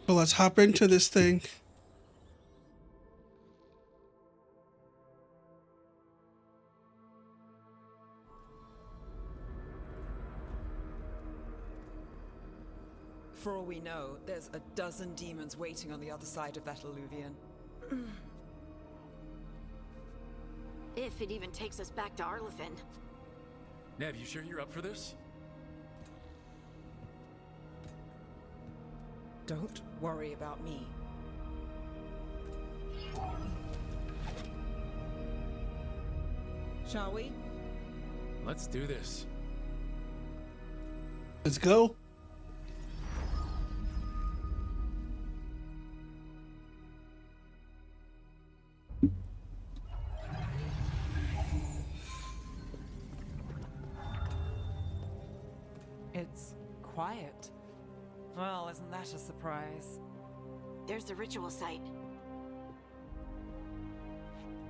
But let's hop into this thing. For all we know, there's a dozen demons waiting on the other side of that alluvion. If it even takes us back to Arlothin. Nev, you sure you're up for this? Don't worry about me. Shall we? Let's do this. Let's go. It's quiet. Well, isn't that a surprise? There's the ritual site.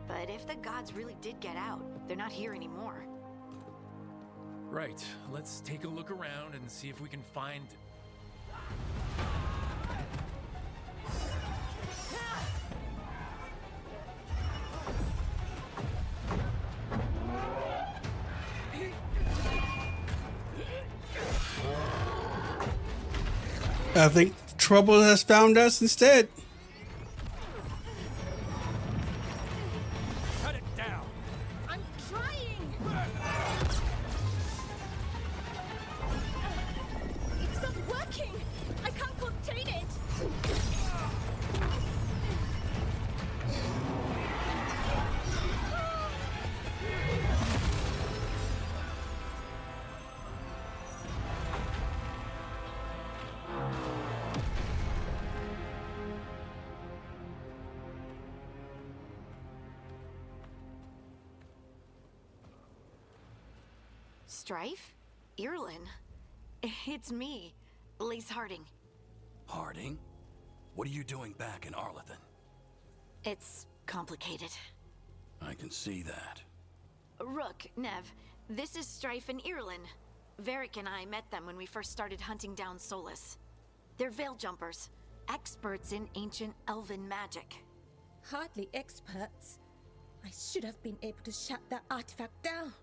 But if the gods really did get out, they're not here anymore. Right, let's take a look around and see if we can find... I think trouble has found us instead. Cut it down! I'm trying! It's not working! I can't contain it! Strife? Irlin? It's me, Lise Harding. Harding? What are you doing back in Arlothin? It's complicated. I can see that. Rook, Nev, this is Strife and Irlin. Varric and I met them when we first started hunting down Solus. They're veil jumpers, experts in ancient elven magic. Hardly experts. I should have been able to shut that artifact down.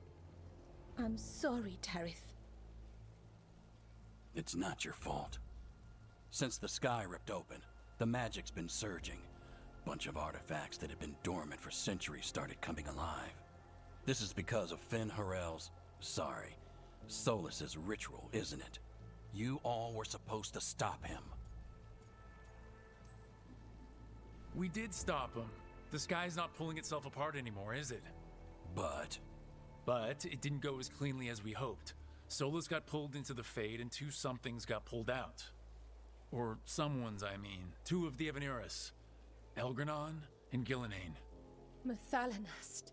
I'm sorry, Tarith. It's not your fault. Since the sky ripped open, the magic's been surging. Bunch of artifacts that had been dormant for centuries started coming alive. This is because of Finn Harel's... Solus's ritual, isn't it? You all were supposed to stop him. We did stop him. The sky's not pulling itself apart anymore, is it? But it didn't go as cleanly as we hoped. Solus got pulled into the Fade and two somethings got pulled out. Or someones, I mean. Two of the Evanuris. Elgranon and Gillenane. Mathalanast.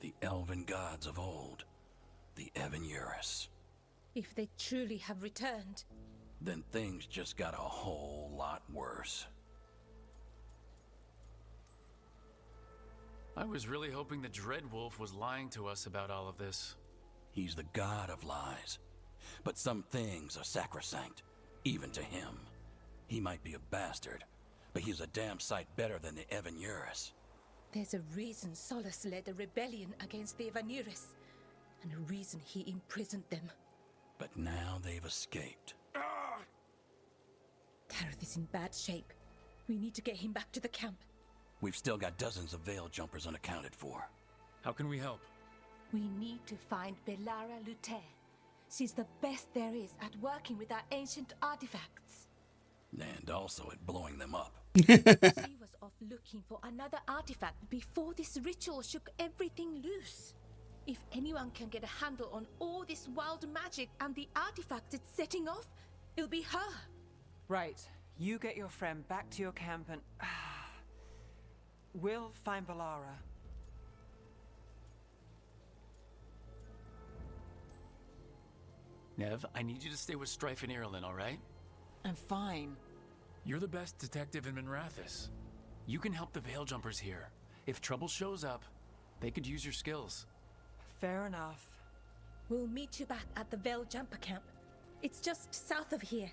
the elven gods of old, the Evanuris. If they truly have returned, Then things just got a whole lot worse. I was really hoping the Dreadwolf was lying to us about all of this. He's the god of lies. But some things are sacrosanct, even to him. He might be a bastard, but he's a damn sight better than the Evanuris. there's a reason Solus led a rebellion against the Evanuris, and a reason he imprisoned them. But now they've escaped. Tareth is in bad shape. We need to get him back to the camp. We've still got dozens of veil jumpers unaccounted for. How can we help? We need to find Belara Luther. She's the best there is at working with our ancient artifacts. And also at blowing them up. She was off looking for another artifact before this ritual shook everything loose. If anyone can get a handle on all this wild magic and the artifacts it's setting off, it'll be her. Right. You get your friend back to your camp and... we'll find Belara. Nev, I need you to stay with Strife and Ireland, all right? I'm fine. You're the best detective in Minrathis. You can help the Veil Jumpers here. If trouble shows up, they could use your skills. Fair enough. We'll meet you back at the Veil Jumper camp. It's just south of here.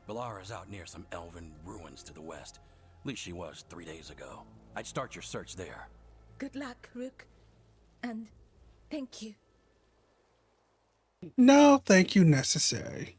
Balara's out near some elven ruins to the west. At least she was 3 days ago. I'd start your search there. Good luck, Rook. And thank you. No, thank you necessary.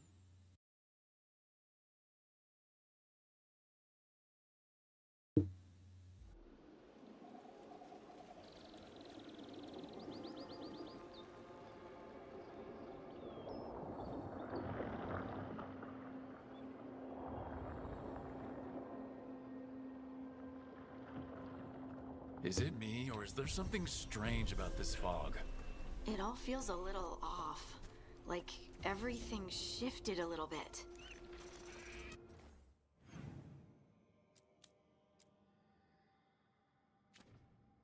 Is it me, or is there something strange about this fog? It all feels a little off. Like everything shifted a little bit.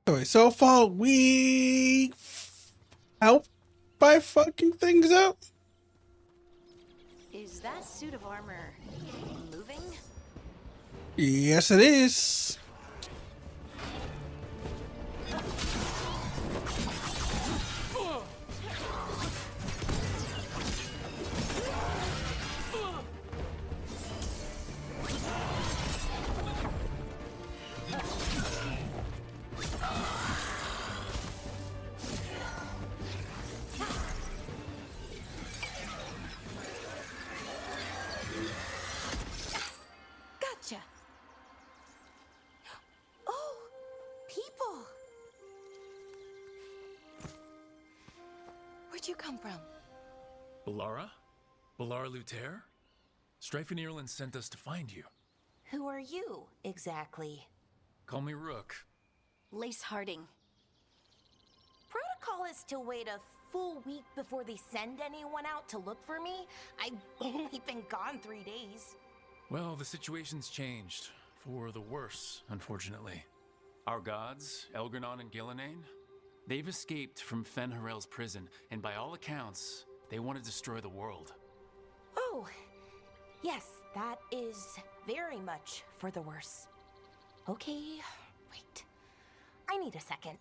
Okay, so far we help by fucking things up. Is that suit of armor moving? Yes, it is. Gotcha. Oh, people. Where'd you come from? Balara? Balara Luther? Stryfenirlin sent us to find you. Who are you, exactly? Call me Rook. Lace Harding. Protocol is to wait a full week before they send anyone out to look for me. I've only been gone 3 days. Well, the situation's changed. For the worse, unfortunately. Our gods, Elgranon and Gillenane, they've escaped from Fen'Harel's prison, and by all accounts, they want to destroy the world. Oh, yes, that is very much for the worse. Okay, wait. I need a second.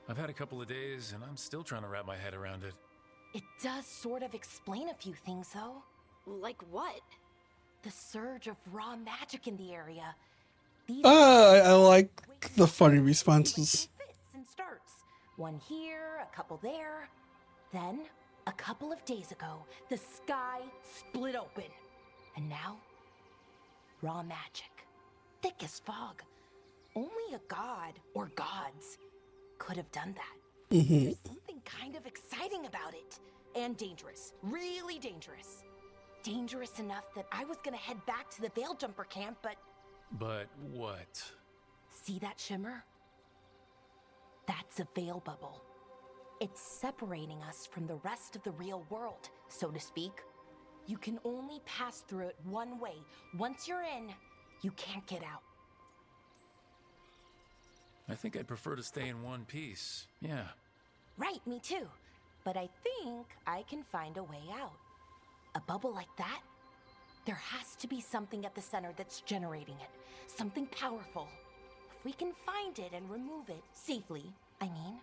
I've had a couple of days, and I'm still trying to wrap my head around it. It does sort of explain a few things, though. Like what? The surge of raw magic in the area. These I like the funny responses. fits and starts. One here, a couple there. Then, a couple of days ago, the sky split open. And now, raw magic. Thick as fog. Only a god, or gods, could have done that. There's something kind of exciting about it. And dangerous. Really dangerous. Dangerous enough that I was gonna head back to the Veilgjumper camp, but... But what? See that shimmer? That's a veil bubble. It's separating us from the rest of the real world, so to speak. You can only pass through it one way. Once you're in, you can't get out. I think I'd prefer to stay in one piece. Yeah. Right, me too. But I think I can find a way out. A bubble like that? There has to be something at the center that's generating it. Something powerful. If we can find it and remove it safely, I mean,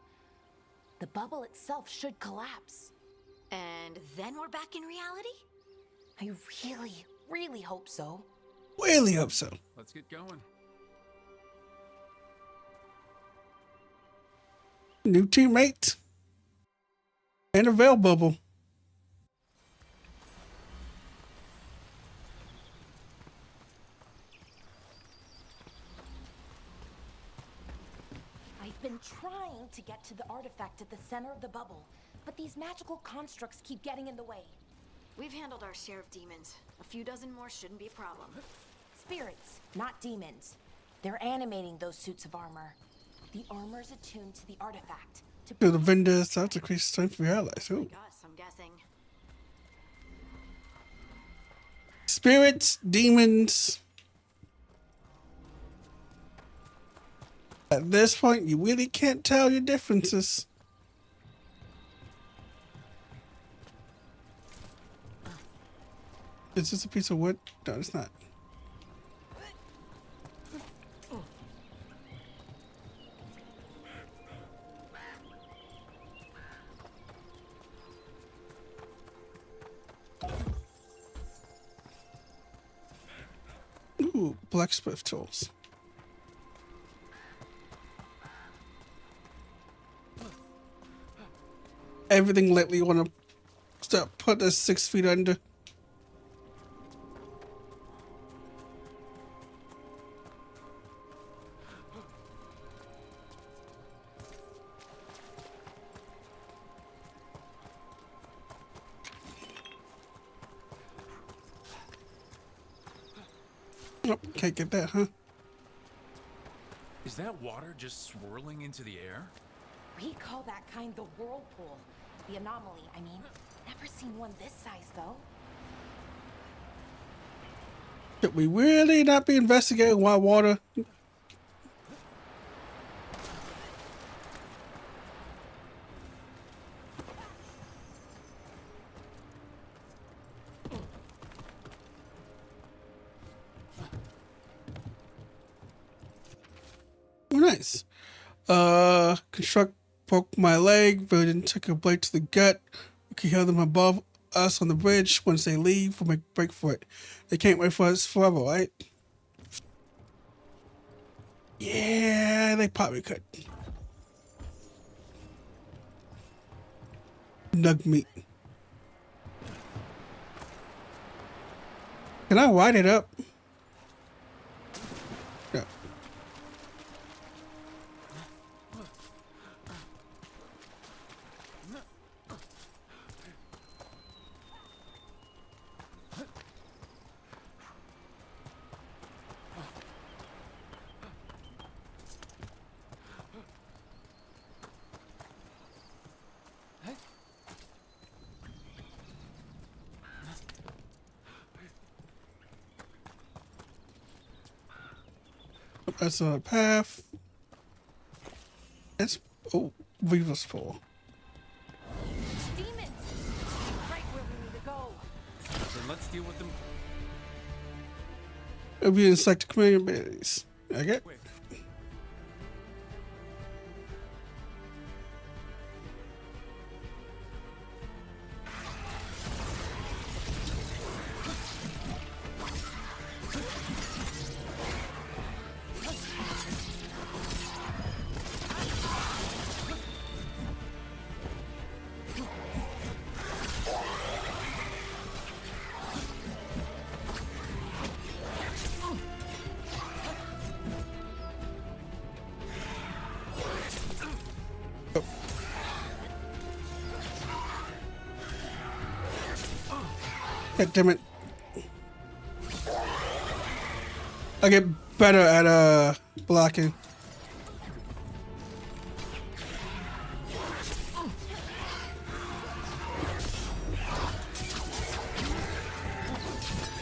the bubble itself should collapse. And then we're back in reality? I really, really hope so. Really hope so. Let's get going. New teammate. And a veil bubble. I've been trying to get to the artifact at the center of the bubble, but these magical constructs keep getting in the way. We've handled our share of demons. A few dozen more shouldn't be a problem. Spirits, not demons. They're animating those suits of armor. The armor's attuned to the artifact. To the vendors, that's increased strength for your allies. Ooh. Like us, I'm guessing. Spirits, demons. At this point, you really can't tell your differences. Is this a piece of wood? No, it's not. blacksmith tools. Everything lately you want to start putting us 6 feet under. Oh, can't get that, huh? Is that water just swirling into the air? We call that kind the whirlpool. The anomaly, I mean. Never seen one this size, though. Should we really not be investigating why water? Oh, nice. Construct broke my leg, Verdun took a blade to the gut. We can hear them above us on the bridge. Once they leave, we'll make a break for it. They can't wait for us forever, right? Yeah, they probably could. Nug meat. Can I write it up? No. That's on a path. That's Viva's full. Demons! Right where we need to go. Then let's deal with them. It'll be in select communities. Okay. Quick. God damn it. I get better at blocking.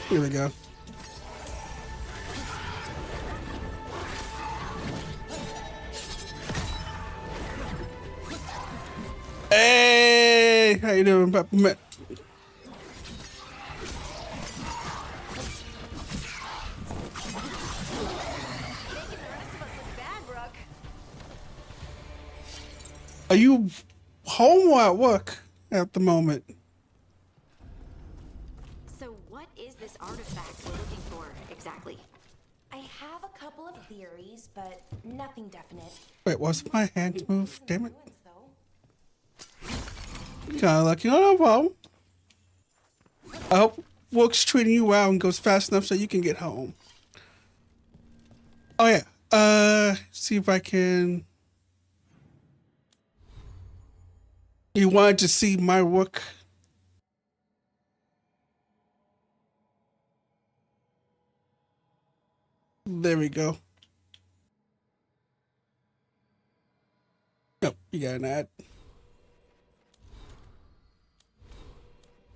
Here we go. Hey, how you doing, Peppermint? Are you home or at work at the moment? So what is this artifact we're looking for exactly? I have a couple of theories, but nothing definite. Wait, was my hand moved? Damn it. Ruins, though. Kind of lucky. No problem. I hope work's treating you well and goes fast enough so you can get home. Oh yeah. See if I can. You wanted to see my work. There we go. Nope, you got an ad.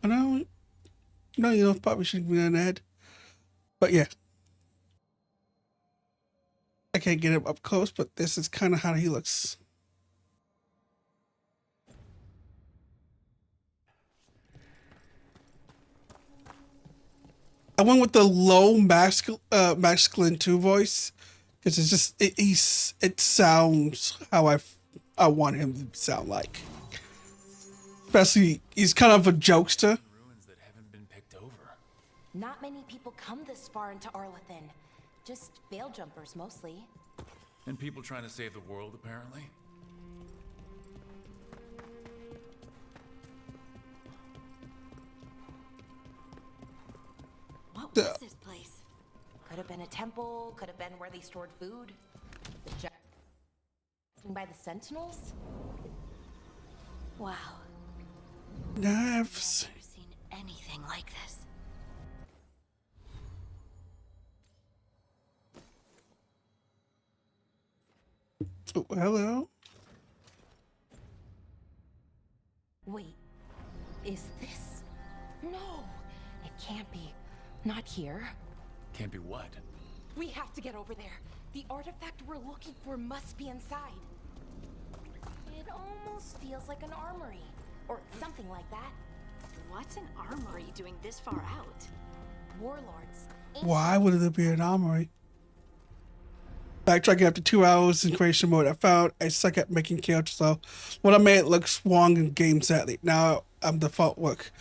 Oh, no, you know, probably shouldn't be an ad. But yeah. I can't get him up close, but this is kind of how he looks. I went with the low masculine 2 voice because it's just it sounds how I want him to sound like. Especially he's kind of a jokester. Ruins that haven't been picked over. Not many people come this far into Arlathan. Just veil jumpers, mostly. And people trying to save the world, apparently. What was this place? Could have been a temple, could have been where they stored food. By the Sentinels? Wow. Knives. Never seen anything like this. Oh, hello. Wait, is this? No, it can't be. Not here. Can't be what? We have to get over there. The artifact we're looking for must be inside. It almost feels like an armory, or something like that. What's an armory doing this far out? Warlords. Why would it be an armory? Backtracking after 2 hours in creation mode, I suck at making characters, so what I made looks wrong in game sadly. Now I'm default work.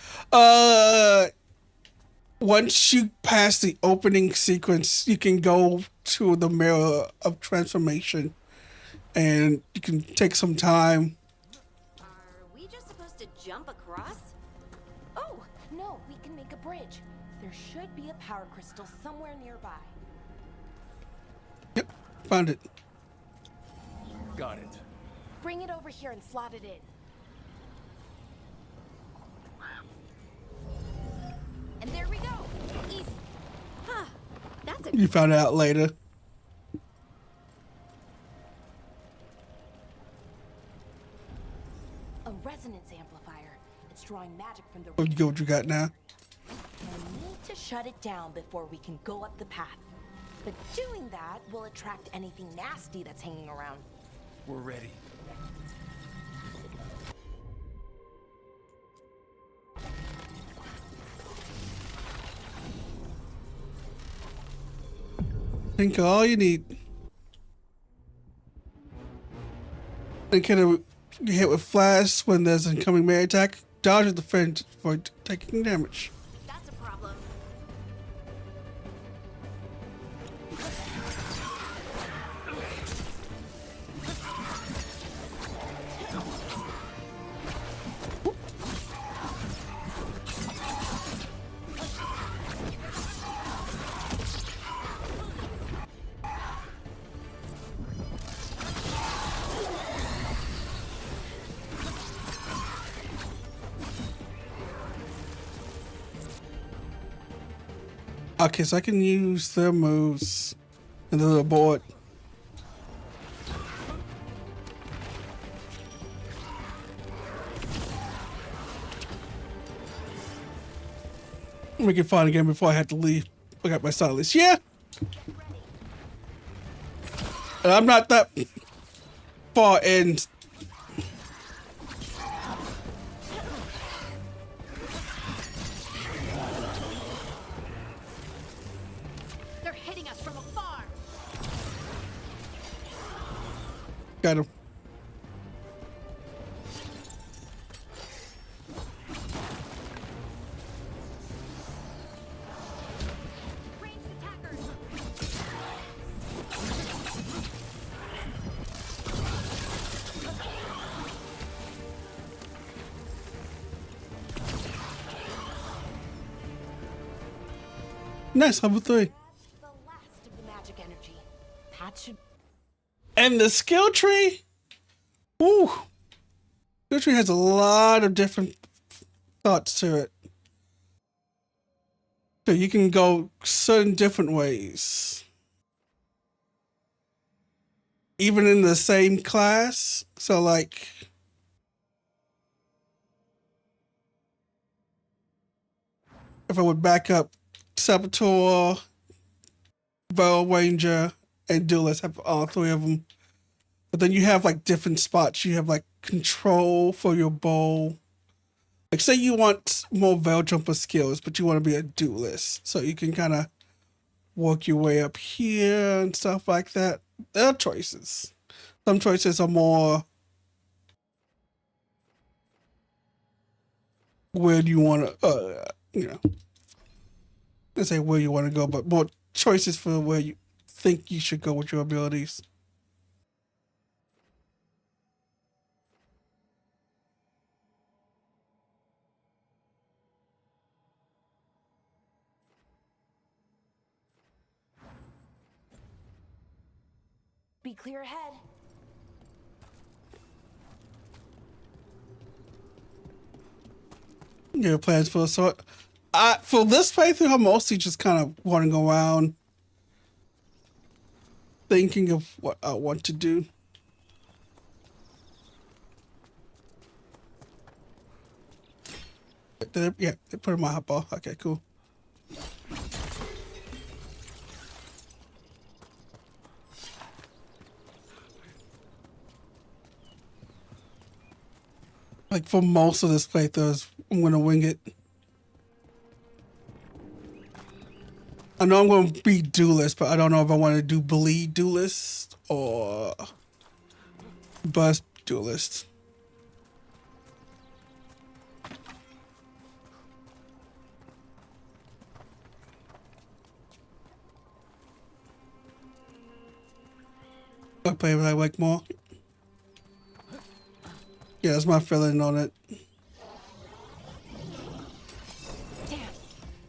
Once you pass the opening sequence, you can go to the mirror of transformation, and you can take some time. Are we just supposed to jump across? Oh, no, we can make a bridge. There should be a power crystal somewhere nearby. Yep, found it. Got it. Bring it over here and slot it in. And there we go. Easy. Huh. That's a You found it out later. A resonance amplifier. It's drawing magic from the What you got now? We need to shut it down before we can go up the path. But doing that will attract anything nasty that's hanging around. We're ready. Think all you need. And kind of get hit with flash when there's an incoming melee attack. Dodge and defend for taking damage. That's a problem. Okay, so I can use their moves and the little board. We can find again before I have to leave. I got my stylist. Yeah. And I'm not that far in. They're hitting us from afar. Got him. Ranged attackers. Nice, level 3. That's the last of the magic energy. That should... And the skill tree. Woo. Skill tree has a lot of different thoughts to it. So you can go certain different ways. Even in the same class. So like if I would back up Saboteur, Veil Ranger, and Duelist, have all three of them. But then you have like different spots. You have like control for your bow. Like say you want more Veil Jumper skills, but you want to be a Duelist. So you can kind of work your way up here and stuff like that. There are choices. Some choices are more where do you want to, let's say where you want to go, but more choices for where you think you should go with your abilities. Be clear ahead. Your plans for the sword. For this playthrough, I mostly just kind of want to go around thinking of what I want to do. Yeah, they put in my hot ball. Okay, cool. Like for most of this playthrough, I'm gonna wing it. I know I'm gonna be duelist, but I don't know if I want to do bleed duelist or bust duelist. What play would I like more? Yeah, that's my feeling on it. Damn,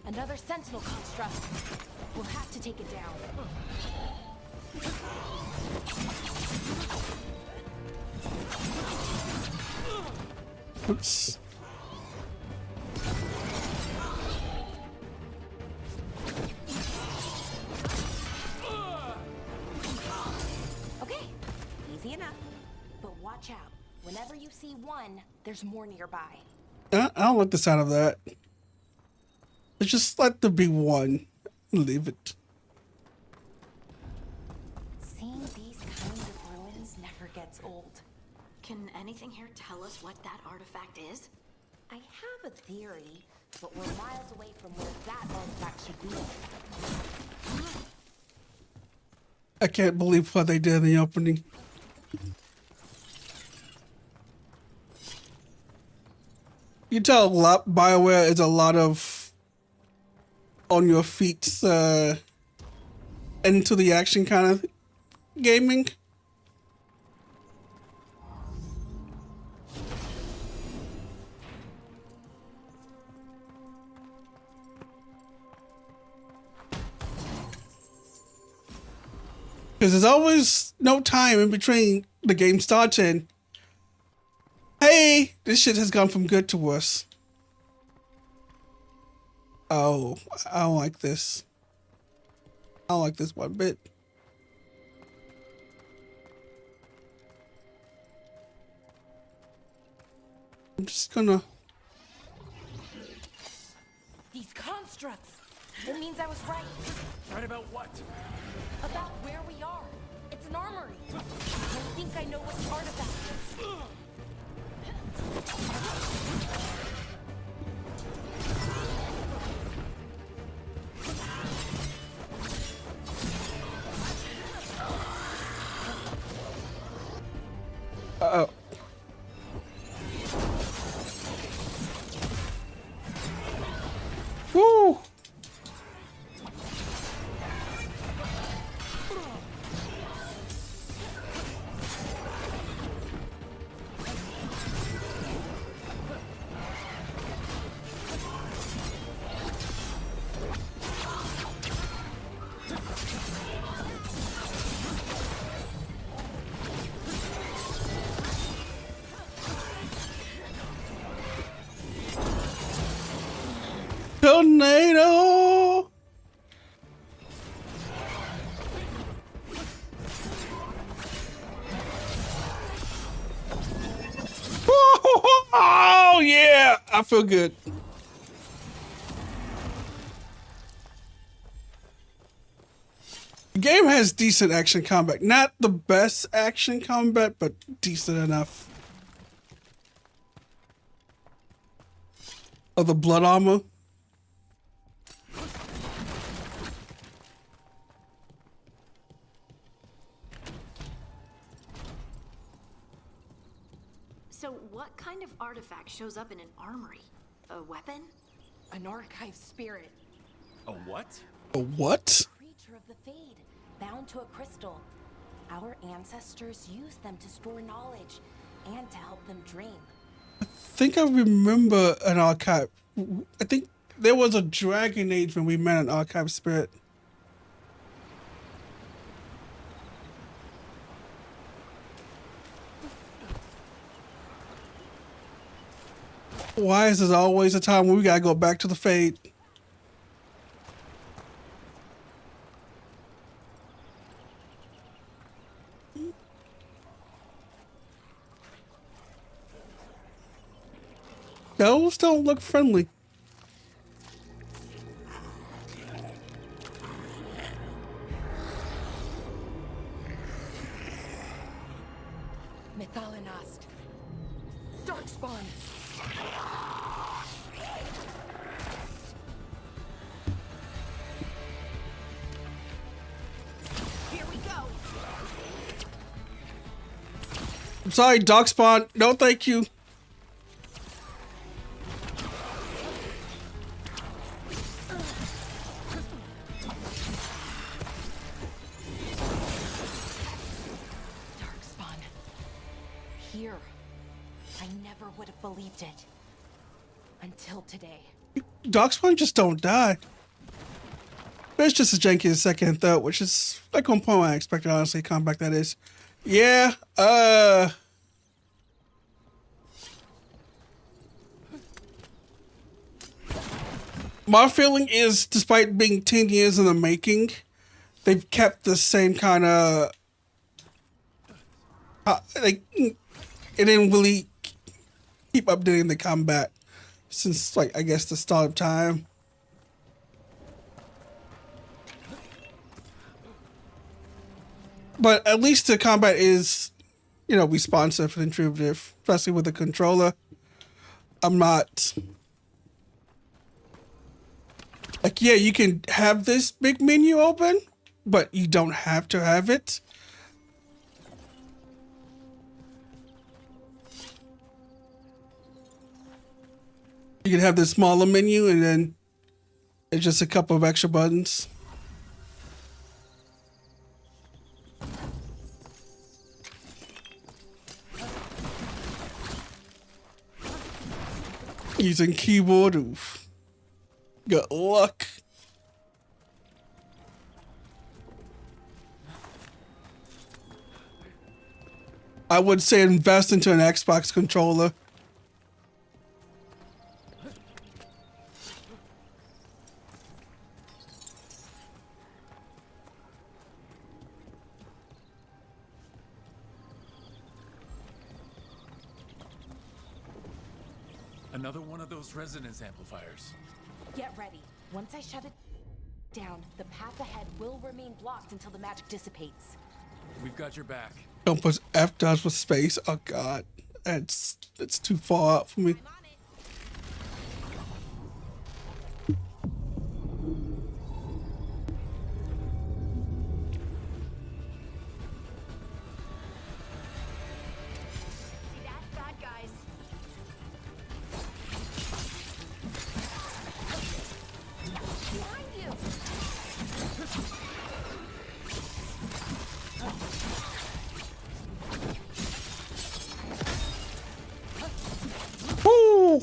another sentinel construct. We'll have to take it down. Oops. Okay, easy enough. But watch out. Whenever you see one, there's more nearby. I don't like the sound of that. It's just let there be one. Leave it. Seeing these kinds of ruins never gets old. Can anything here tell us what that artifact is? I have a theory, but we're miles away from where that artifact should be. I can't believe what they did in the opening. You tell a lot. BioWare is a lot of on your feet, into the action kind of gaming. Because there's always no time in between the game starts and, hey, this shit has gone from good to worse. Oh, I don't like this. I don't like this one bit. I'm just gonna... These constructs! It means I was right. Right about what? About where we are. It's an armory. I think I know what the artifact is. Uh-oh. Woo! Tornado! Oh yeah, I feel good. The game has decent action combat. Not the best action combat, but decent enough. Oh, the blood armor. So what kind of artifact shows up in an armory? A weapon? An archive spirit. A what? A what? Creature of the Fade. bound to a crystal. Our ancestors used them to store knowledge and to help them dream. I think I remember an archive. I think there was a Dragon Age when we met an archive spirit. Why is there always a time when we gotta go back to the Fade? Those don't look friendly. Methalinast. Darkspawn. Here we go. I'm sorry, Darkspawn. No, thank you. Darkspawn. Here. I never would have believed it. Until today. Darkspawn just don't die. But it's just as janky as second and third, which is like one point I expected, honestly, comeback that is. Yeah, my feeling is, despite being 10 years in the making, they've kept the same kind of, like, it didn't really keep updating the combat since, like, I guess the start of time. But at least the combat is, you know, responsive and intuitive, especially with the controller. I'm not... Like, yeah, you can have this big menu open, but you don't have to have it. You can have this smaller menu and then it's just a couple of extra buttons. Using keyboard, oof. Good luck. I would say invest into an Xbox controller. Another one of those resonance amplifiers. Get ready. Once I shut it down, the path ahead will remain blocked until the magic dissipates. We've got your back. Don't push F dots with space. Oh god. That's too far out for me. Woo!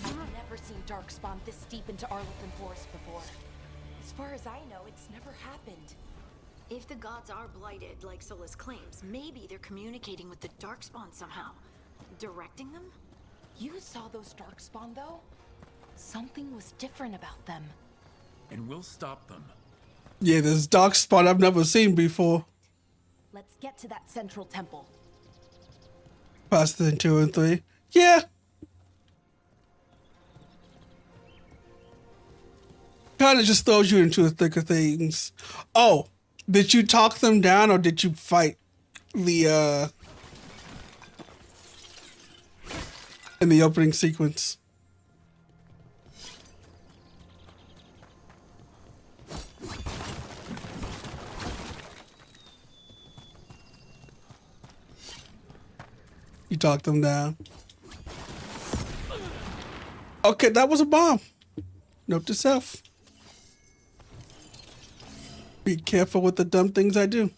I've never seen Darkspawn this deep into Arlington Forest before. As far as I know, it's never happened. If the gods are blighted, like Solus claims, maybe they're communicating with the Darkspawn somehow. Directing them? You saw those Darkspawn, though? Something was different about them. And we'll stop them. Yeah, there's dark spot I've never seen before. Let's get to that central temple. Faster than 2 and 3. Yeah. Kind of just throws you into the thick of things. Oh, did you talk them down or did you fight the in the opening sequence? You talked them down. Okay, that was a bomb. Note to self. Be careful with the dumb things I do.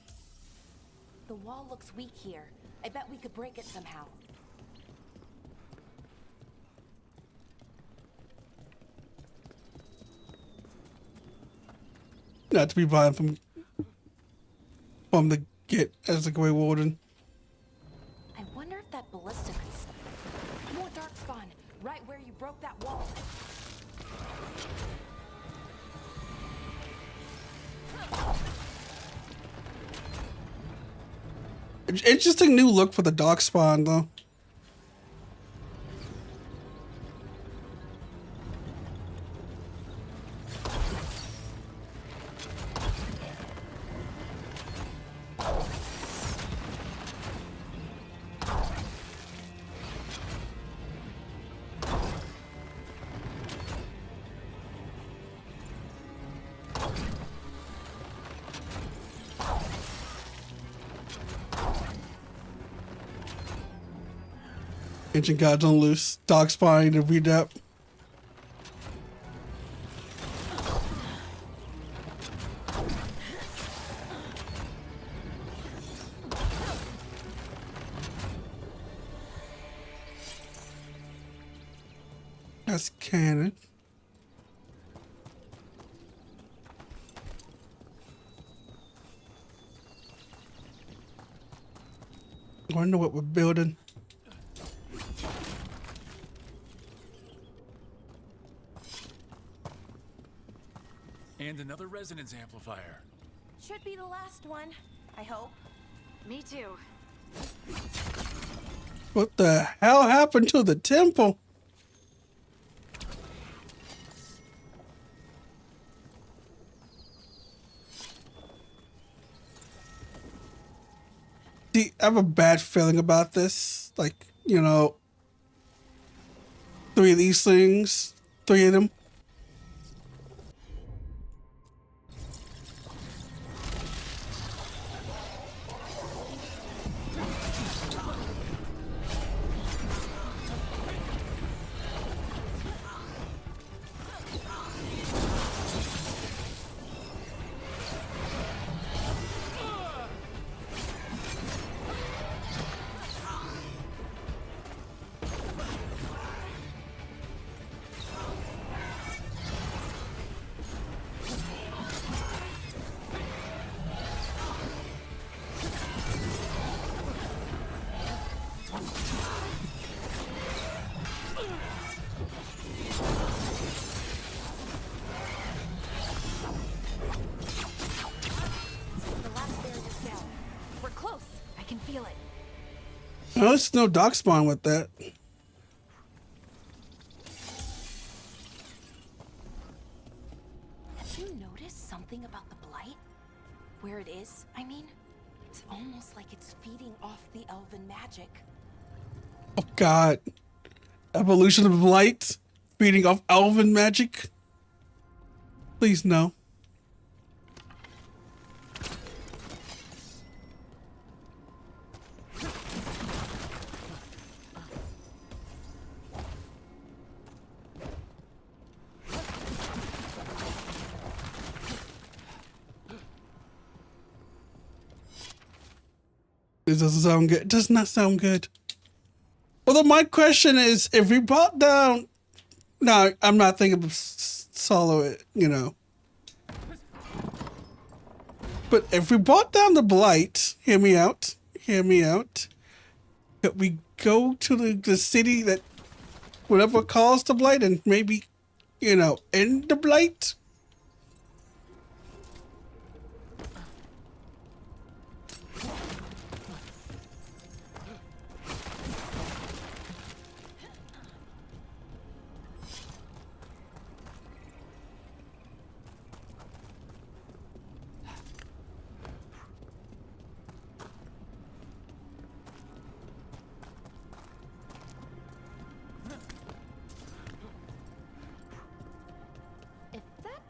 The wall looks weak here. I bet we could break it somehow. Not to be violent from the get as a Grey Warden. I wonder if that ballista could... More darkspawn, right where you broke that wall. Interesting new look for the darkspawn, though. Ancient gods on loose. Darkspawn to read up. That's canon. I wonder what we're building. And another resonance amplifier. Should be the last one, I hope. Me too. What the hell happened to the temple? See, I have a bad feeling about this. Like, you know, 3 of these things, 3 of them. No, there's no darkspawn with that. Have you noticed something about the blight? Where it is, I mean? It's almost like it's feeding off the elven magic. Oh god. Evolution of light feeding off elven magic? Please no. This doesn't sound good. It does not sound good. Although my question is, if we brought down... No, I'm not thinking of solo, you know. But if we brought down the blight, hear me out. Hear me out. Could we go to the city that... whatever caused the blight and maybe, you know, end the blight?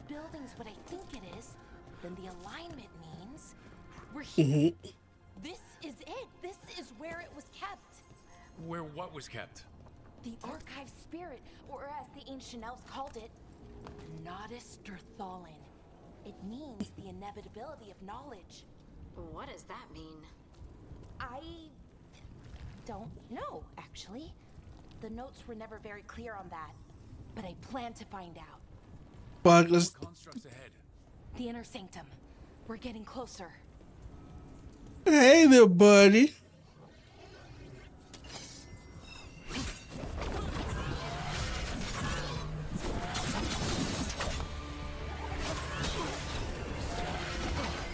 Building's what I think it is, then the alignment means we're here. This is it. This is where it was kept. Where what was kept? The archive spirit, or as the ancient elves called it, Nodus Derthalin. It means the inevitability of knowledge. What does that mean? I don't know, actually. The notes were never very clear on that, but I plan to find out. But let's. Constructs ahead. The inner sanctum. We're getting closer. Hey there, buddy.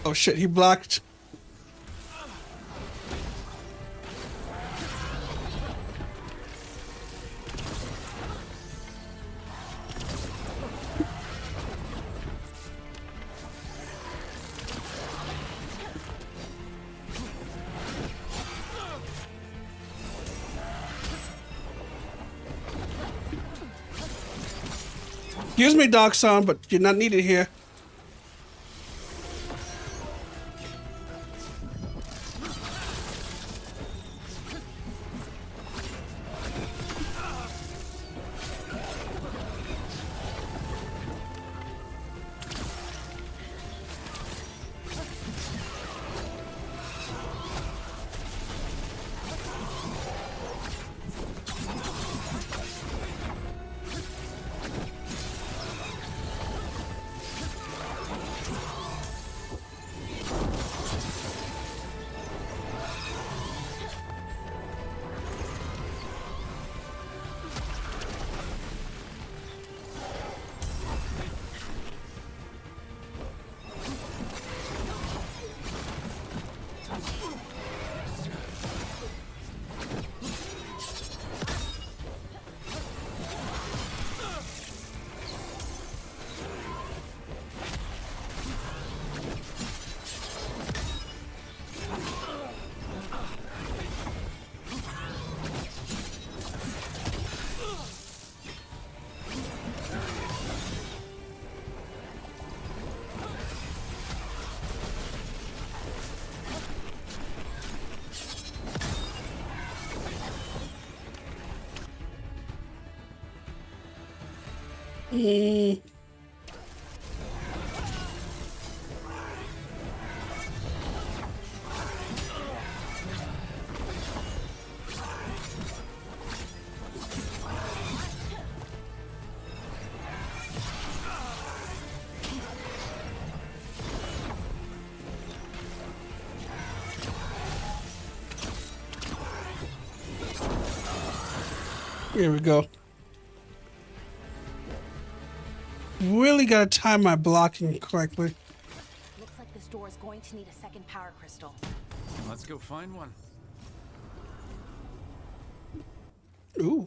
Oh shit, he blocked. Excuse me, Dark Sun, but you're not needed here. Here we go. Really gotta time my blocking correctly. Looks like this door is going to need a second power crystal. Let's go find one. Ooh.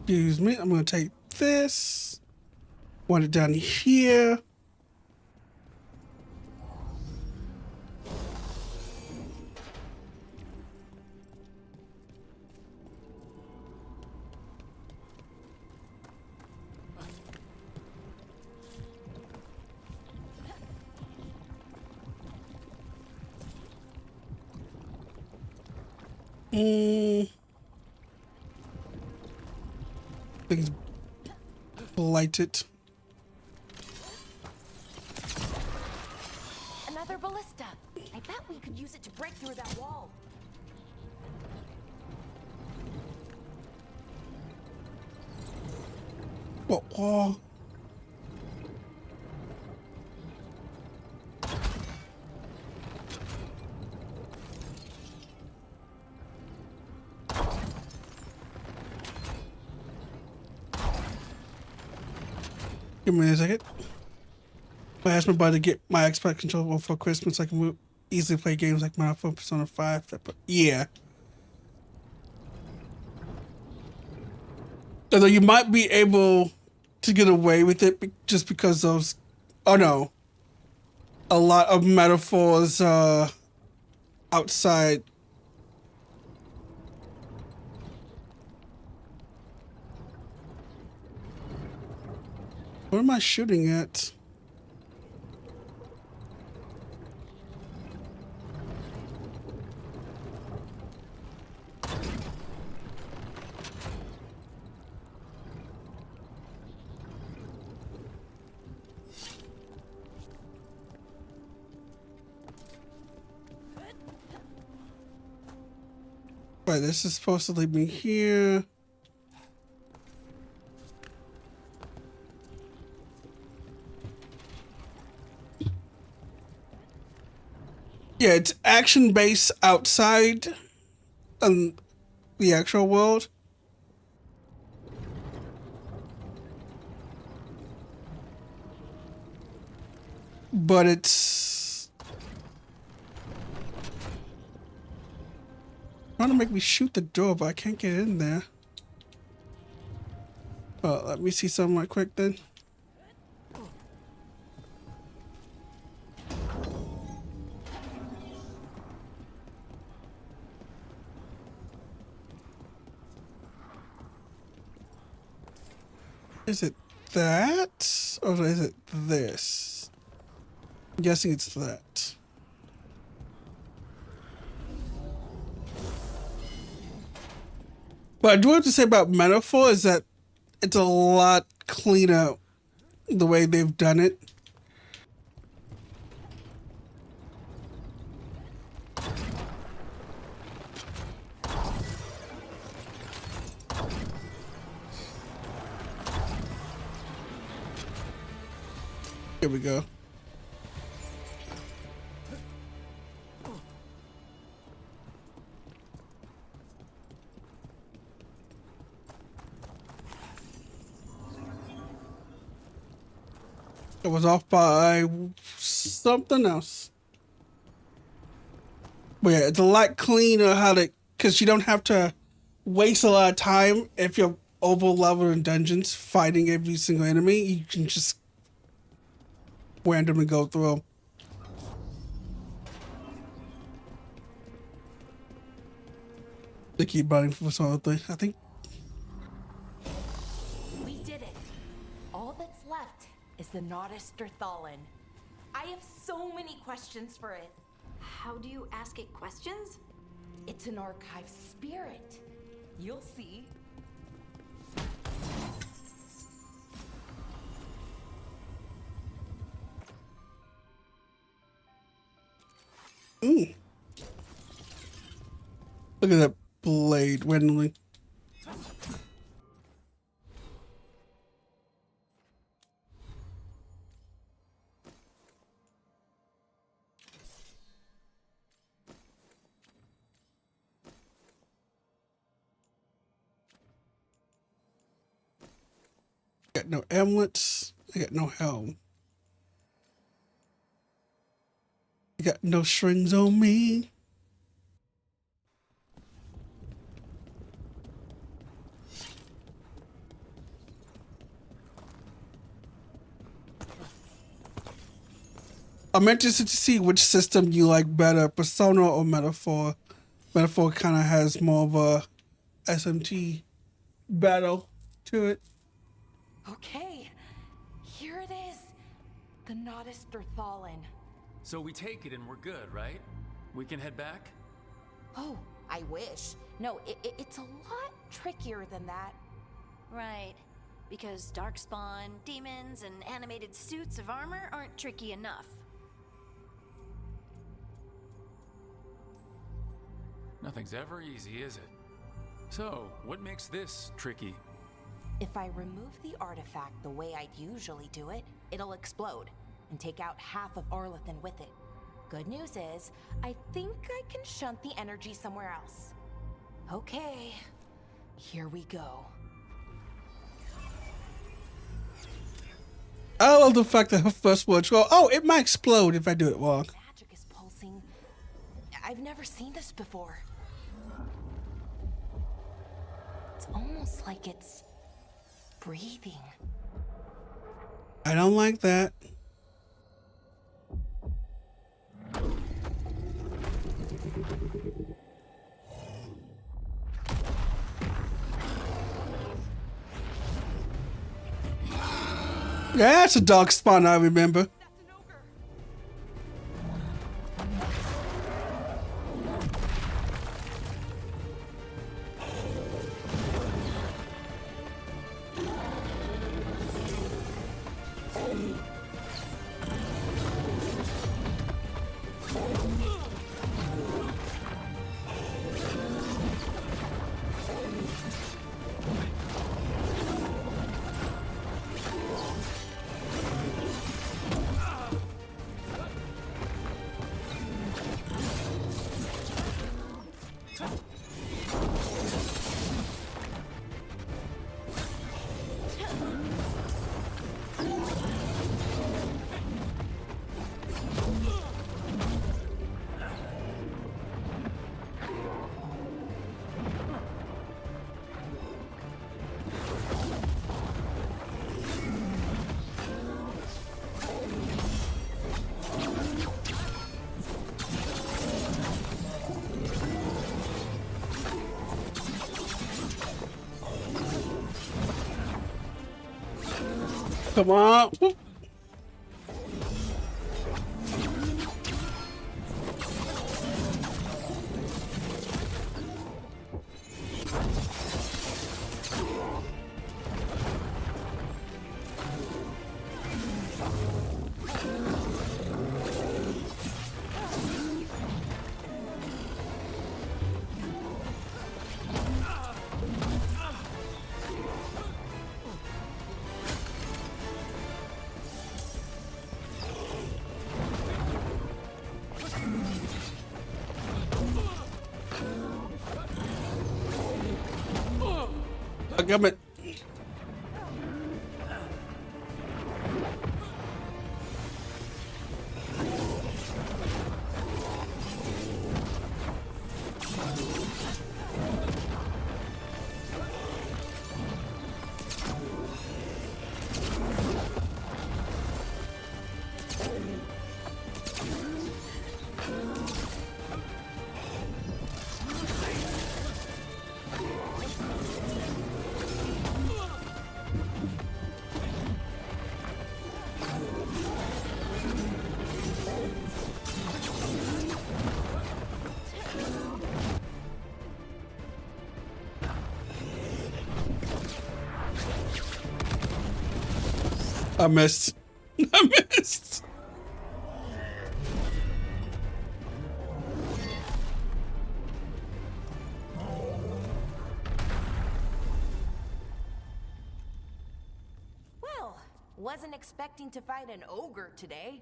Excuse me, I'm gonna take this. Want it down here. Things blighted. Another ballista. I bet we could use it to break through that wall. What wall? Give me a second. I asked my buddy to get my Xbox controller for Christmas so I can easily play games like my Persona 5. Yeah. Although you might be able to get away with it just because those... Oh no. A lot of metaphors outside... What am I shooting at? Right, this is supposed to lead me here. Yeah, it's action-based outside the actual world. But it's trying to make me shoot the door, but I can't get in there. Let me see something right quick then. Is it that? Or is it this? I'm guessing it's that. What I do have to say about Metaphor is that it's a lot cleaner the way they've done it. Here we go. It was off by something else. But yeah, it's a lot cleaner how to, because you don't have to waste a lot of time if you're over leveled in dungeons fighting every single enemy. You can just randomly go through them. They keep running for something. I think. We did it. All that's left is the Notisterthallen. I have so many questions for it. How do you ask it questions? It's an archive spirit. You'll see. Look at that blade randomly. Got no amulets. I got no helm. I got no strings on me. I'm interested to see which system you like better, Persona or Metaphor. Metaphor kind of has more of a SMT battle to it. Okay, here it is. The Notisterthallen. So we take it and we're good, right? We can head back? Oh, I wish. No, it's a lot trickier than that. Right. Because darkspawn, demons, and animated suits of armor aren't tricky enough. Nothing's ever easy, is it? So, what makes this tricky? If I remove the artifact the way I'd usually do it, it'll explode and take out half of Arlathan with it. Good news is, I think I can shunt the energy somewhere else. Okay, here we go. I love the fact that her first words go, oh, it might explode if I do it wrong. Magic is pulsing. I've never seen this before. It's almost like it's breathing. I don't like that. Yeah, that's a dog spawn I remember. That's an ogre. Come on. Whoop. I got it. I missed. I missed. Well, wasn't expecting to fight an ogre today.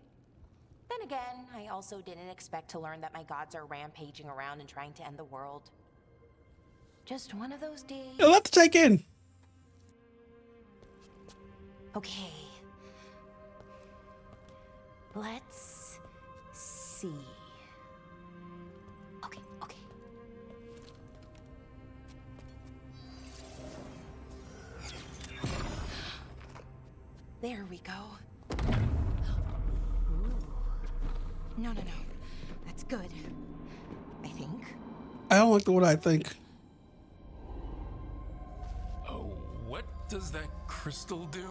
Then again, I also didn't expect to learn that my gods are rampaging around and trying to end the world. Just one of those days. A lot to take in. Okay. Let's see. Okay. There we go. Ooh. No. That's good. I think. I don't like the what I think. Oh, what does that crystal do?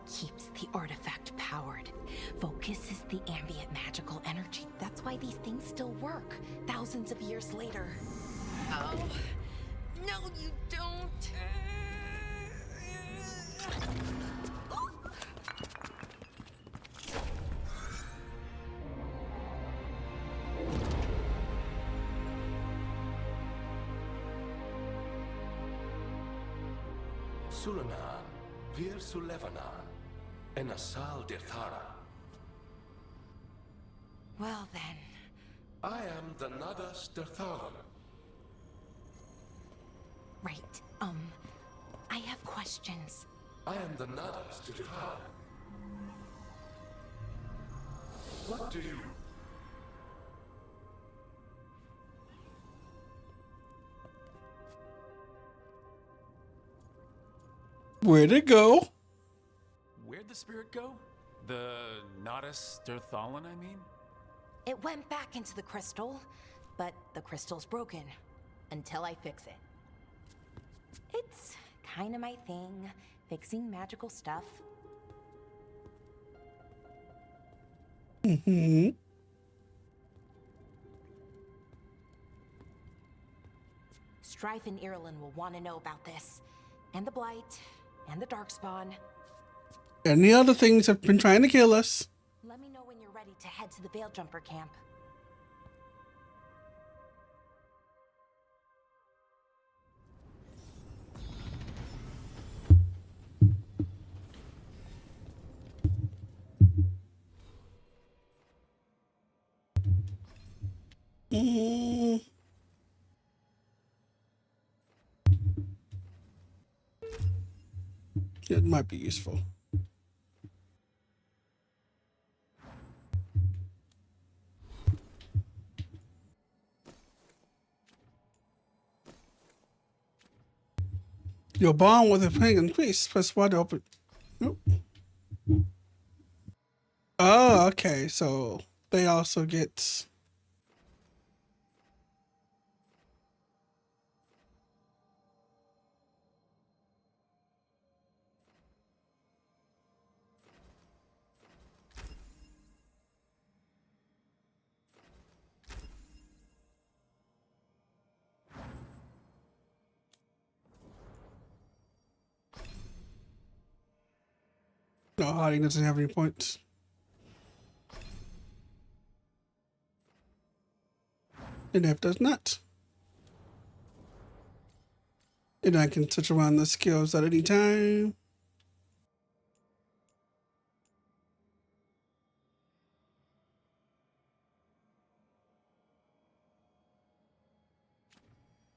Keeps the artifact powered. Focuses the ambient magical energy. That's why these things still work, thousands of years later. Oh, no you don't. Sulanan, Vir Sulevanan, and Asal Dirthara. Well then. I am the Nadas Dirthalan. Right. I have questions. I am the Nadas Dirthalan. What do you... Where'd it go? Where'd the spirit go? The Nadas Dirthalan, I mean? It went back into the crystal, but the crystal's broken. Until I fix it. It's kind of my thing, fixing magical stuff. Mm-hmm. Strife and Ireland will want to know about this. And the Blight, and the Darkspawn. And the other things have been trying to kill us. Let me know when you're ready to head to the Veilgjumper camp. Mm. It might be useful. Your bond with a ping increase. Press Y to open. Nope. Oh, okay. So they also get. No, hiding doesn't have any points. And F does not. And I can switch around the skills at any time.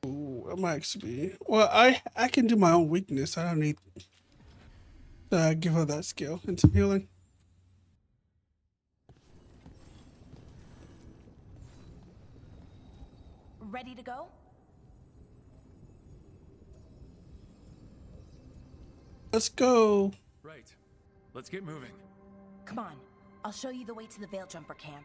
Ooh, I might actually be. Well, I can do my own weakness. I don't need to give her that skill and some healing. Ready to go? Let's go. Right. Let's get moving. Come on, I'll show you the way to the Veilgjumper camp.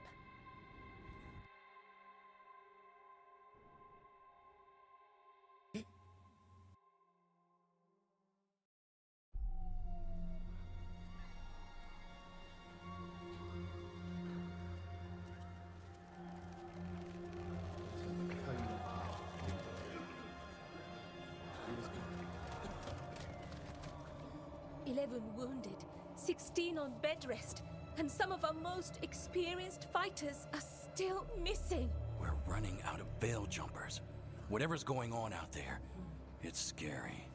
Wounded, 16 on bed rest, and some of our most experienced fighters are still missing. We're running out of Veiljumpers. Whatever's going on out there, it's scary.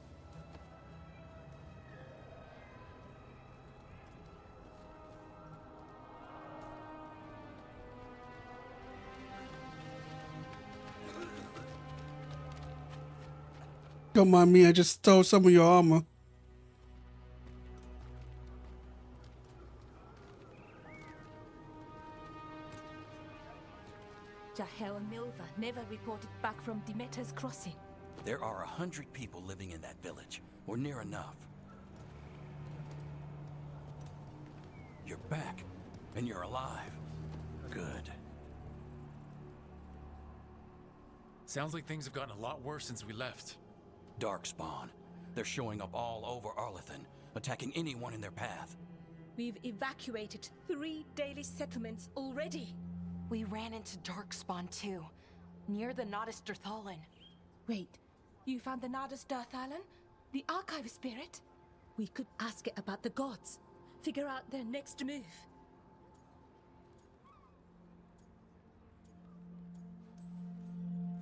Don't mind me, I just stole some of your armor. Jahel and Milva never reported back from Demeter's crossing. There are 100 people living in that village, or near enough. You're back, and you're alive. Good. Sounds like things have gotten a lot worse since we left. Darkspawn. They're showing up all over Arlethan, attacking anyone in their path. We've evacuated 3 daily settlements already. We ran into Darkspawn too, near the Nodus Dirthalin. Wait, you found the Nodus Dirthalin? The archive spirit? We could ask it about the gods. Figure out their next move.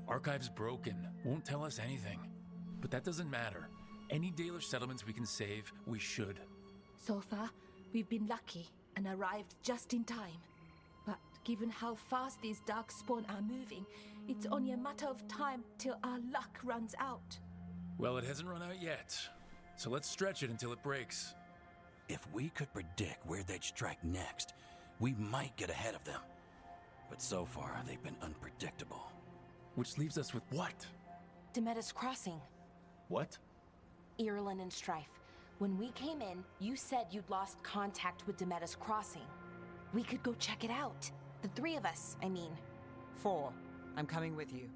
Archive's broken. Won't tell us anything. But that doesn't matter. Any Dalish settlements we can save, we should. So far, we've been lucky and arrived just in time. But given how fast these Darkspawn are moving, it's only a matter of time till our luck runs out. Well, it hasn't run out yet. So let's stretch it until it breaks. If we could predict where they'd strike next, we might get ahead of them. But so far, they've been unpredictable. Which leaves us with what? Demeter's crossing. What? Ireland and Strife. When we came in, you said you'd lost contact with Demeter's crossing. We could go check it out. The 3 of us, I mean. 4. I'm coming with you.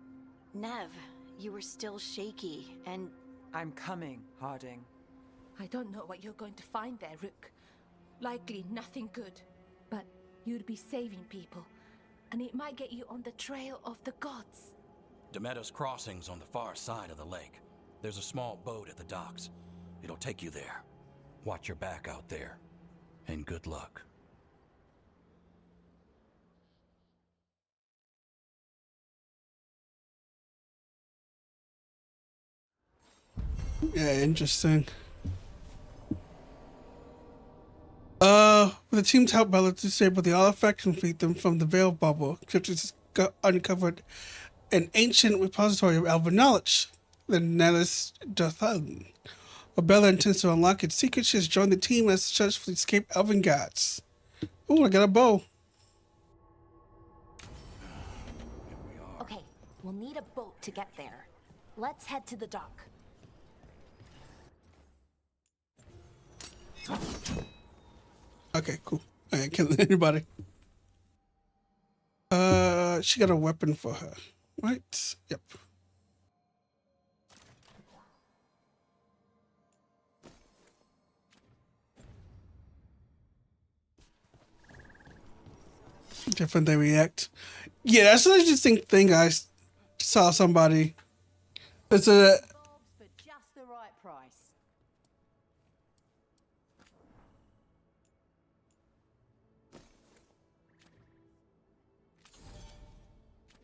Nev, you were still shaky, and I'm coming, Harding. I don't know what you're going to find there, Rook. Likely nothing good. But you'd be saving people, and it might get you on the trail of the gods. Demeter's Crossing's on the far side of the lake. There's a small boat at the docks. It'll take you there. Watch your back out there. And good luck. Yeah, interesting. The teams help Bella disable the artifact and free them from the veil bubble. Cryptis uncovered an ancient repository of elven knowledge, the Nellis Dothan. While Bella intends to unlock its secret, she has joined the team and has successfully escaped elven gods. Ooh, I got a bow. Okay, we'll need a boat to get there. Let's head to the dock. Okay, cool. I ain't killing anybody. She got a weapon for her, right? Yep. Different they react. Yeah, that's an interesting thing. I saw somebody. It's a. For just the right price.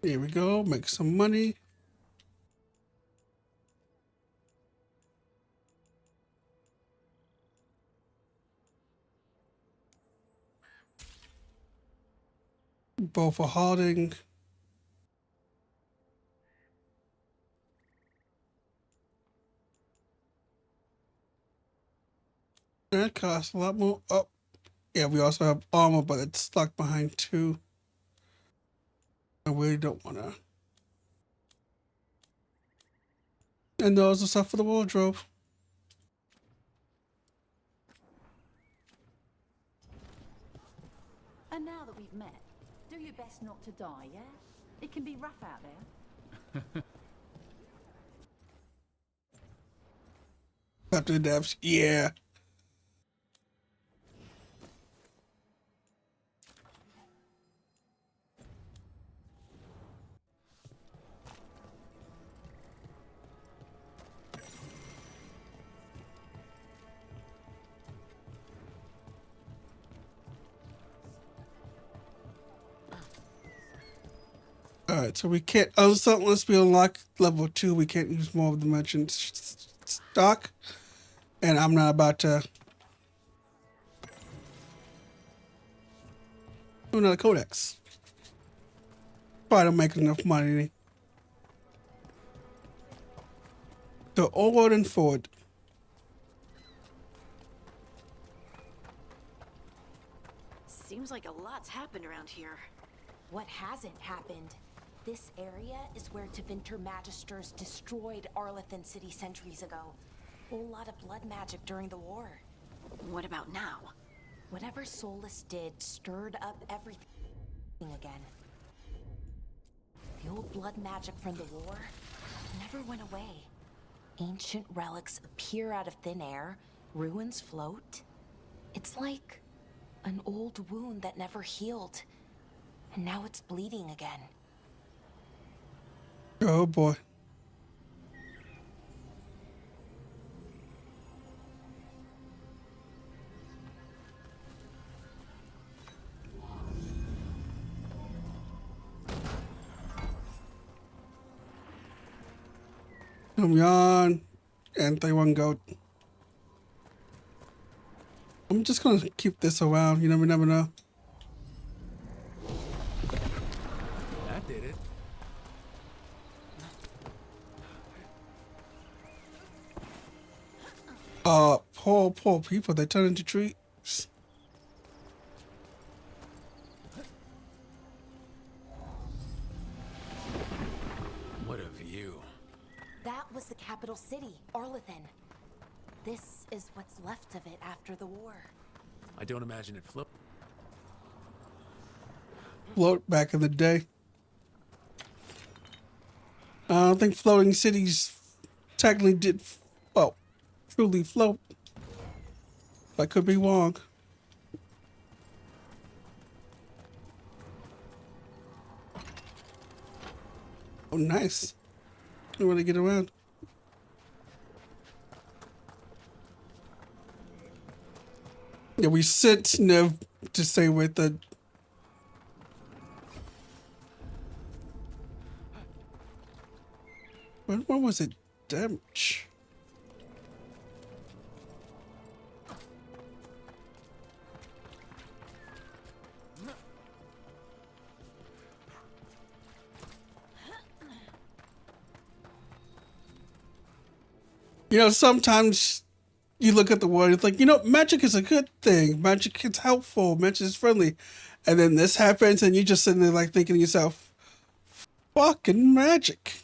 Here we go. Make some money. Bow for hoarding. That costs a lot more. Oh, yeah, we also have armor, but it's stuck behind two. I really don't want to. And those are stuff for the wardrobe. And now that we've met, do your best not to die, yeah? It can be rough out there. After the devs, yeah. Alright, so we can't, unless we unlock level 2, we can't use more of the merchant stock. And I'm not about to do another codex. Probably don't make enough money. So onward and forward. Seems like a lot's happened around here. What hasn't happened? This area is where Tevinter Magisters destroyed Arlathan City centuries ago. Whole lot of blood magic during the war. What about now? Whatever Solus did stirred up everything again. The old blood magic from the war never went away. Ancient relics appear out of thin air, ruins float. It's like an old wound that never healed, and now it's bleeding again. Oh boy. Yawn and 31 goat. I'm just gonna keep this around. You never know. That did it. Poor people. They turn into trees. What a view. That was the capital city, Arlathan. This is what's left of it after the war. I don't imagine it flipped. Float back in the day. I don't think floating cities technically did, well, truly float. I could be wrong. Oh, nice. I want to get around. Yeah, we sent Nev to stay with the. When was it damage? You know, sometimes you look at the world, it's like, you know, magic is a good thing. Magic is helpful. Magic is friendly. And then this happens, and you just sitting there like thinking to yourself, fucking magic.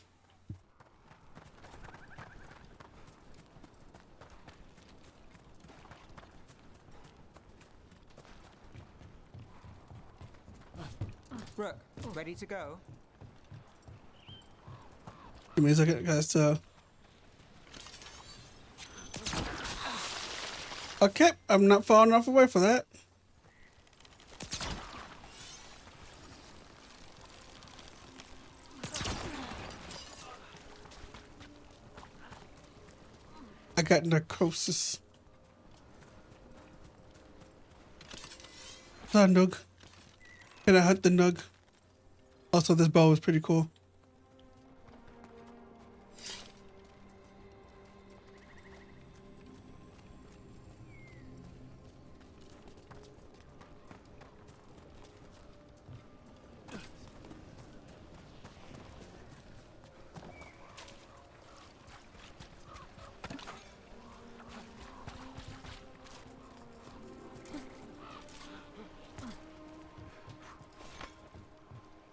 Brooke, ready to go? Give me a second, guys. Okay, I'm not far enough away for that. I got narcosis. Is that a nug? Can I hunt the nug? Also, this bow is pretty cool.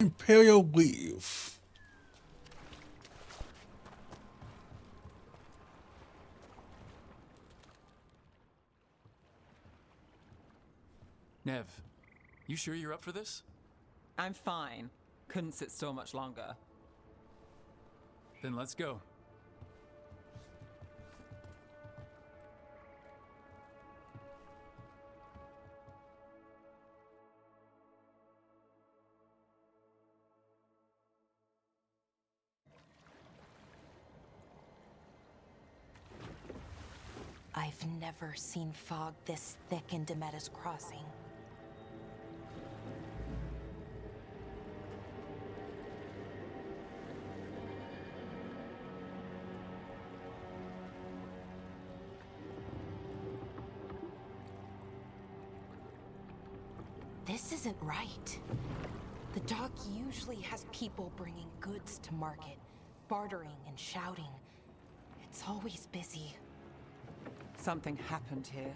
Imperial Weave. Nev, you sure you're up for this? I'm fine. Couldn't sit still much longer. Then let's go. I've never seen fog this thick in Demetta's Crossing. This isn't right. The dock usually has people bringing goods to market, bartering and shouting. It's always busy. Something happened here.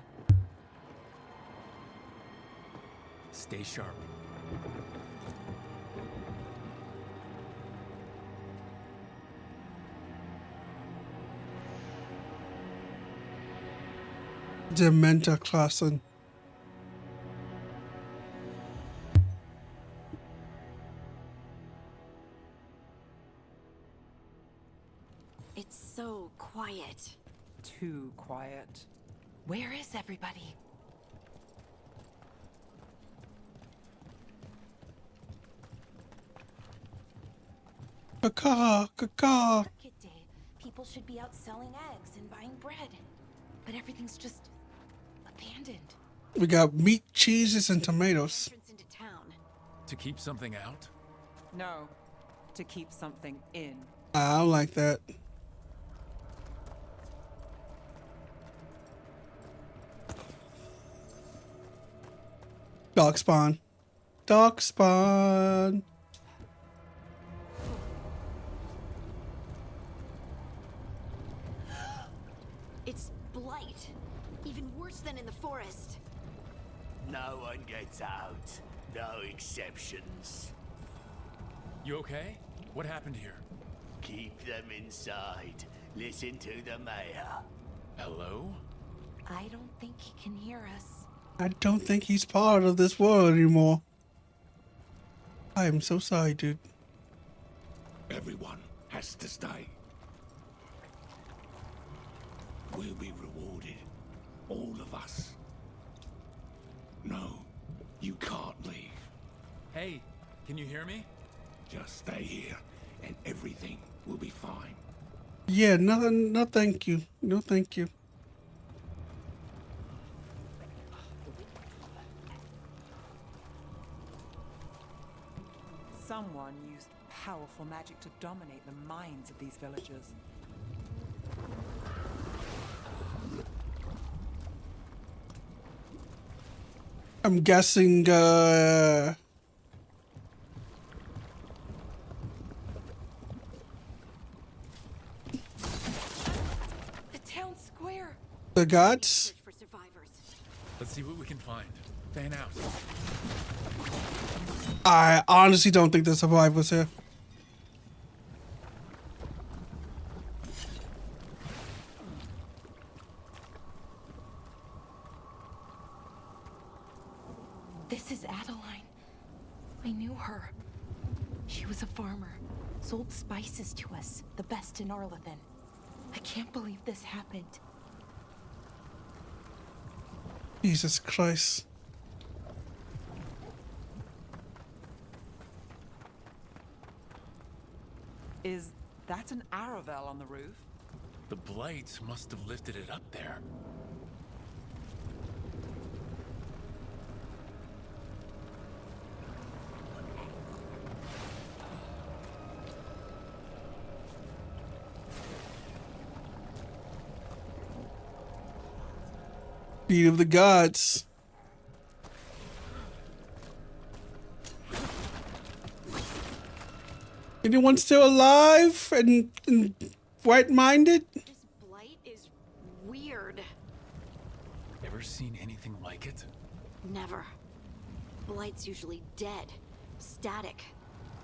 Stay sharp. Dementa Klassen. It's so quiet. Too quiet. Where is everybody? Caca, caca. Market day. People should be out selling eggs and buying bread. But everything's just abandoned. We got meat, cheeses, and tomatoes. Entrance into town. To keep something out? No, to keep something in. I don't like that. Dog spawn. Dog spawn. It's blight. Even worse than in the forest. No one gets out. No exceptions. You okay? What happened here? Keep them inside. Listen to the mayor. Hello? I don't think he can hear us. I don't think he's part of this world anymore. I am so sorry, dude. Everyone has to stay. We'll be rewarded. All of us. No, you can't leave. Hey, can you hear me? Just stay here. and everything will be fine. Yeah, nothing. No, thank you. No, thank you. Someone used powerful magic to dominate the minds of these villagers. I'm guessing. The town square. The gods. Search for survivors. Let's see what we can find. Fan out. I honestly don't think there's survivors here. This is Adeline. I knew her. She was a farmer, sold spices to us, the best in Arlathan. I can't believe this happened. Jesus Christ. Is that an Aravel on the roof? The blight must have lifted it up there. Feet of the gods. Anyone still alive and right-minded? This blight is weird. Ever seen anything like it? Never. Blight's usually dead, static.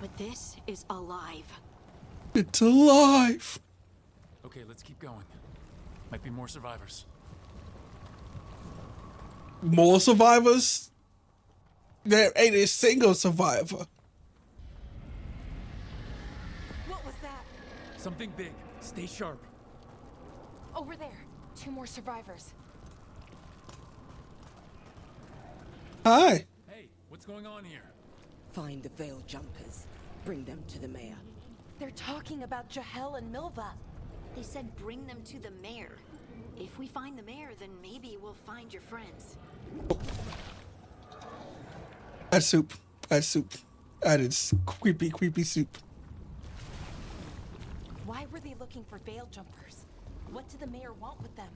But this is alive. It's alive. Okay, let's keep going. Might be more survivors. More survivors? There ain't a single survivor. What was that? Something big. Stay sharp. Over there, 2 more survivors. Hi. Hey, what's going on here? Find the Veil Jumpers. Bring them to the mayor. They're talking about Jahel and Milva. They said bring them to the mayor. If we find the mayor, then maybe we'll find your friends. That's soup. That's soup. That is creepy, creepy soup. Why were they looking for Veil Jumpers? What did the mayor want with them?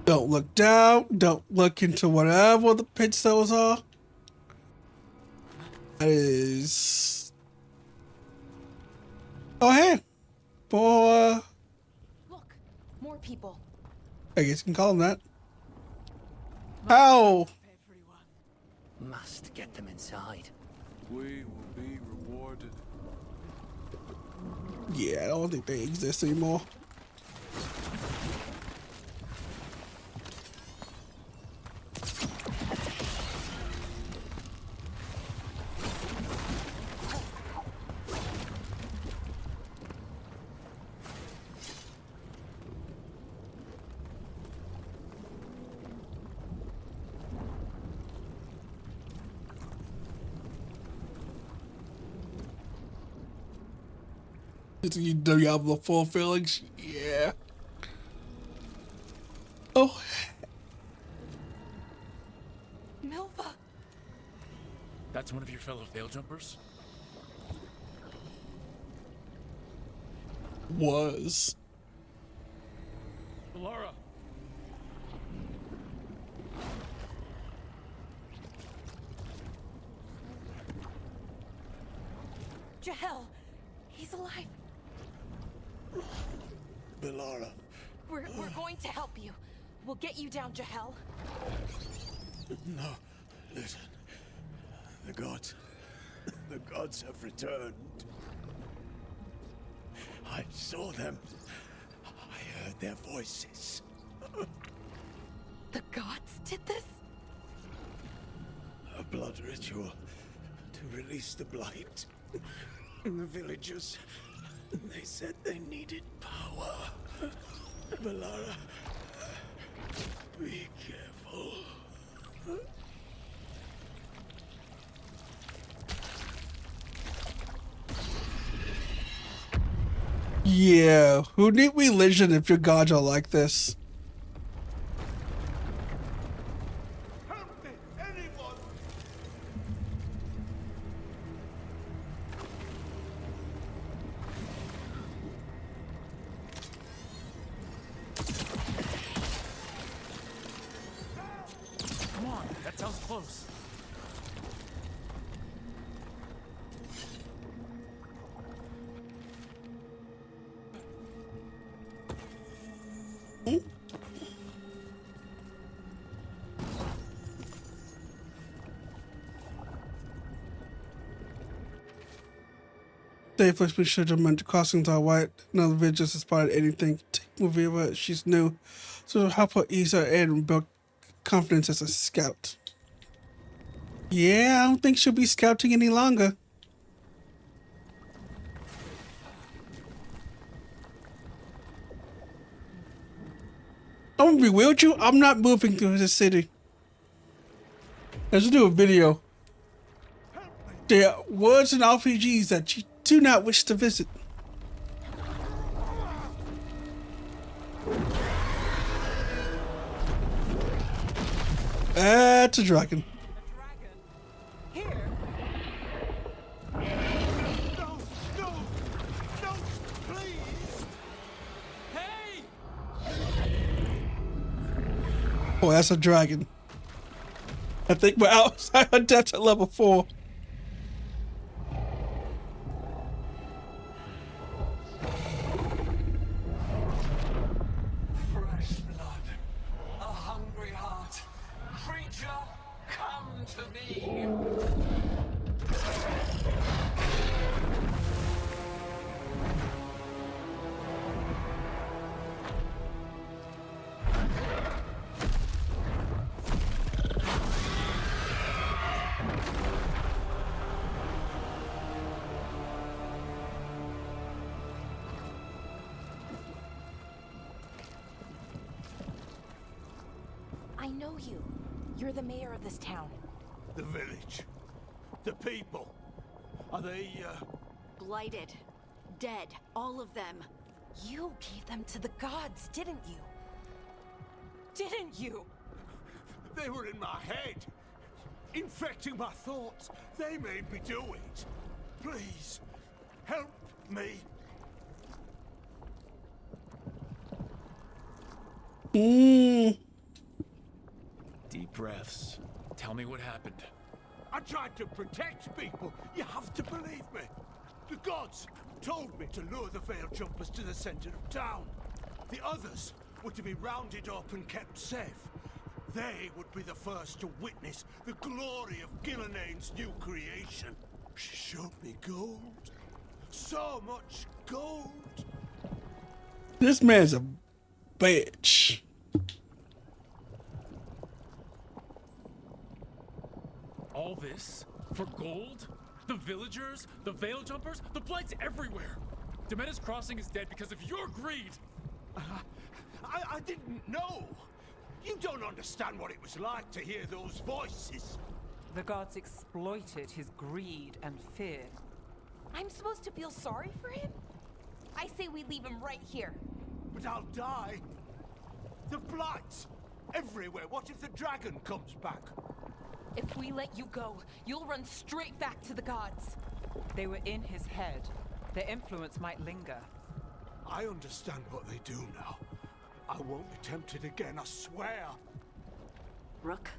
Don't look down. Don't look into whatever the pits those are. That is. Oh, hey. Boy. Look, more people. I guess you can call them that. How? Must get them inside. We will be rewarded. Yeah, I don't think they exist anymore. You Diablo 4 feelings? Yeah. Oh. Milva! That's one of your fellow Veil Jumpers? Was. Laura! Jahel! He's alive! Belara. We're going to help you. We'll get you down, Jahel. No, listen. The gods have returned. I saw them. I heard their voices. The gods did this? A blood ritual to release the blight. The villagers, they said they needed power. Belara, be careful. Yeah, who need religion if your gods are like this? Help me, anyone! Come on, that sounds close. They first be sure the crossings are white. None of the villagers has spotted anything. Take Movira, she's new. So it'll help her ease her in and build confidence as a scout. Yeah, I don't think she'll be scouting any longer. I'm gonna be real with you, I'm not moving through the city. Let's do a video. There are words and RPGs that you do not wish to visit. That's a dragon. Here? No, no, no, please! Hey! Oh, that's a dragon. I think we're outside our depth at level 4. Fresh blood, a hungry heart. Creature, come to me. I know you. You're the mayor of this town. The village. The people. Are they, Blighted. Dead. All of them. You gave them to the gods, didn't you? Didn't you? They were in my head. Infecting my thoughts. They made me do it. Please, help me. Deep breaths. Tell me what happened. I tried to protect people. You have to believe me. The gods told me to lure the Veil Jumpers to the center of town. The others were to be rounded up and kept safe. They would be the first to witness the glory of Gilnenain's new creation. She showed me gold. So much gold. This man's a bitch. All this for gold? The villagers? The Veil Jumpers? The Blight's everywhere! Demetta's Crossing is dead because of your greed! I didn't know. You don't understand what it was like to hear those voices. The gods exploited his greed and fear. I'm supposed to feel sorry for him? I say we leave him right here. But I'll die. The Blights everywhere. What if the dragon comes back? If we let you go, you'll run straight back to the gods. They were in his head. Their influence might linger. I understand what they do now. I won't be tempted again, I swear. Rook?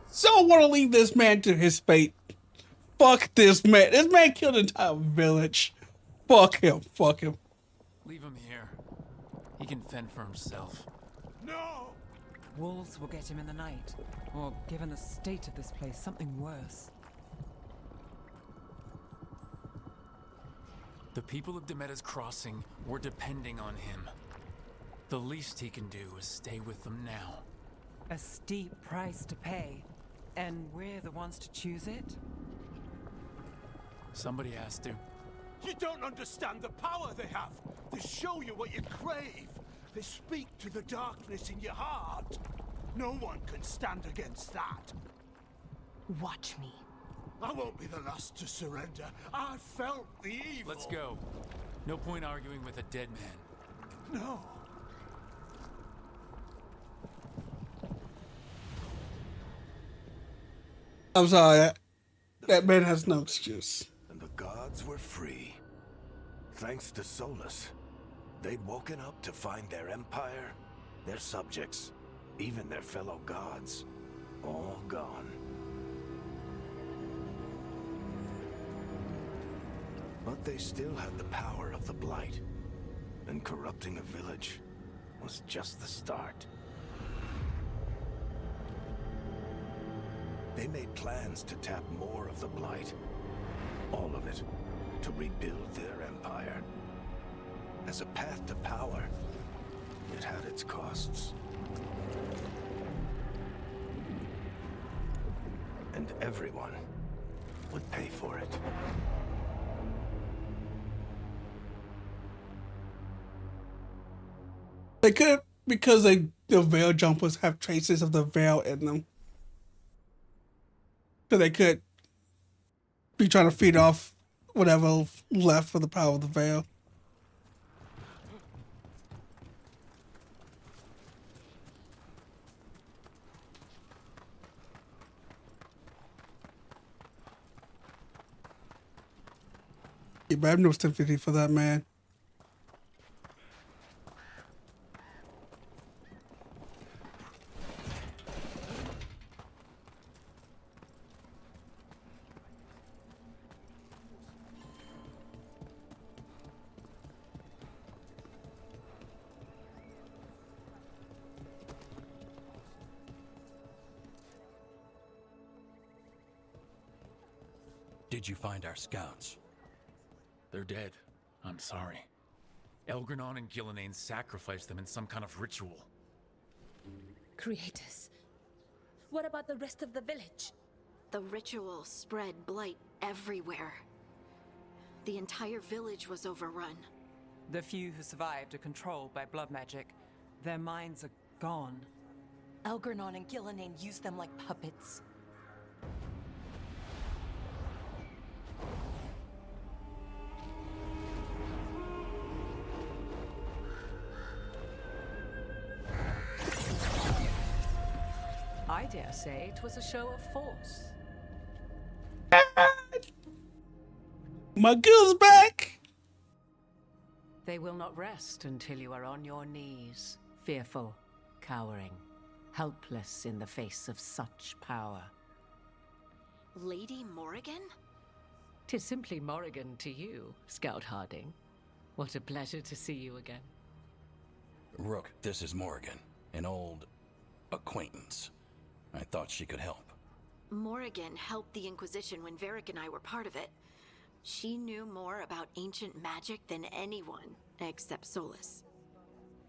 So I want to leave this man to his fate. Fuck this man. This man killed an entire village. Fuck him. Fuck him. Leave him here. He can fend for himself. No! Wolves will get him in the night. Or, given the state of this place, something worse. The people of Demetta's Crossing were depending on him. The least he can do is stay with them now. A steep price to pay. And we're the ones to choose it? Somebody has to. You don't understand the power they have. They show you what you crave. They speak to the darkness in your heart. No one can stand against that. Watch me. I won't be the last to surrender. I felt the evil. Let's go. No point arguing with a dead man. No. I'm sorry. That man has no excuse. And the gods were free. Thanks to Solus. They'd woken up to find their empire, their subjects, even their fellow gods, all gone. But they still had the power of the Blight, and corrupting a village was just the start. They made plans to tap more of the Blight, all of it, to rebuild their empire. As a path to power, it had its costs. And everyone would pay for it. They could, because the veil jumpers have traces of the veil in them. So they could be trying to feed off whatever left for the power of the veil. Yeah, but I have no sympathy for that man. Did you find our scouts? They're dead. I'm sorry. Elgrennon and Gillenane sacrificed them in some kind of ritual. Creators. What about the rest of the village? The ritual spread blight everywhere. The entire village was overrun. The few who survived are controlled by blood magic. Their minds are gone. Elgrennon and Gillenane used them like puppets. I dare say it was a show of force. My girl's back! They will not rest until you are on your knees, fearful, cowering, helpless in the face of such power. Lady Morrigan? 'Tis simply Morrigan to you, Scout Harding. What a pleasure to see you again. Rook, this is Morrigan, an old acquaintance. I thought she could help. Morrigan helped the Inquisition when Varric and I were part of it. She knew more about ancient magic than anyone, except Solus.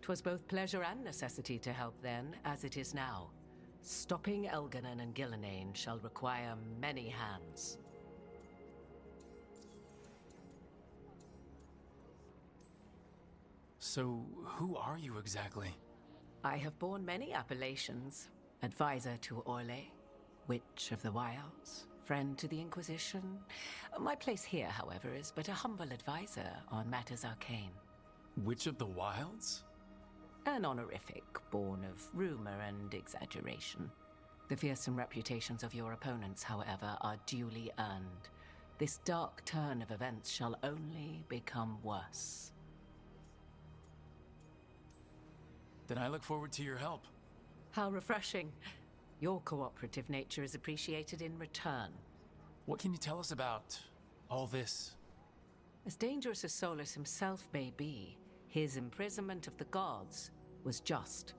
'Twas both pleasure and necessity to help then, as it is now. Stopping Elgrennon and Gillenane shall require many hands. So, who are you exactly? I have borne many appellations. Advisor to Orlais, Witch of the Wilds, friend to the Inquisition. My place here, however, is but a humble advisor on matters arcane. Witch of the Wilds? An honorific born of rumor and exaggeration. The fearsome reputations of your opponents, however, are duly earned. This dark turn of events shall only become worse. Then I look forward to your help. How refreshing. Your cooperative nature is appreciated in return. What can you tell us about all this? As dangerous as Solus himself may be, his imprisonment of the gods was just.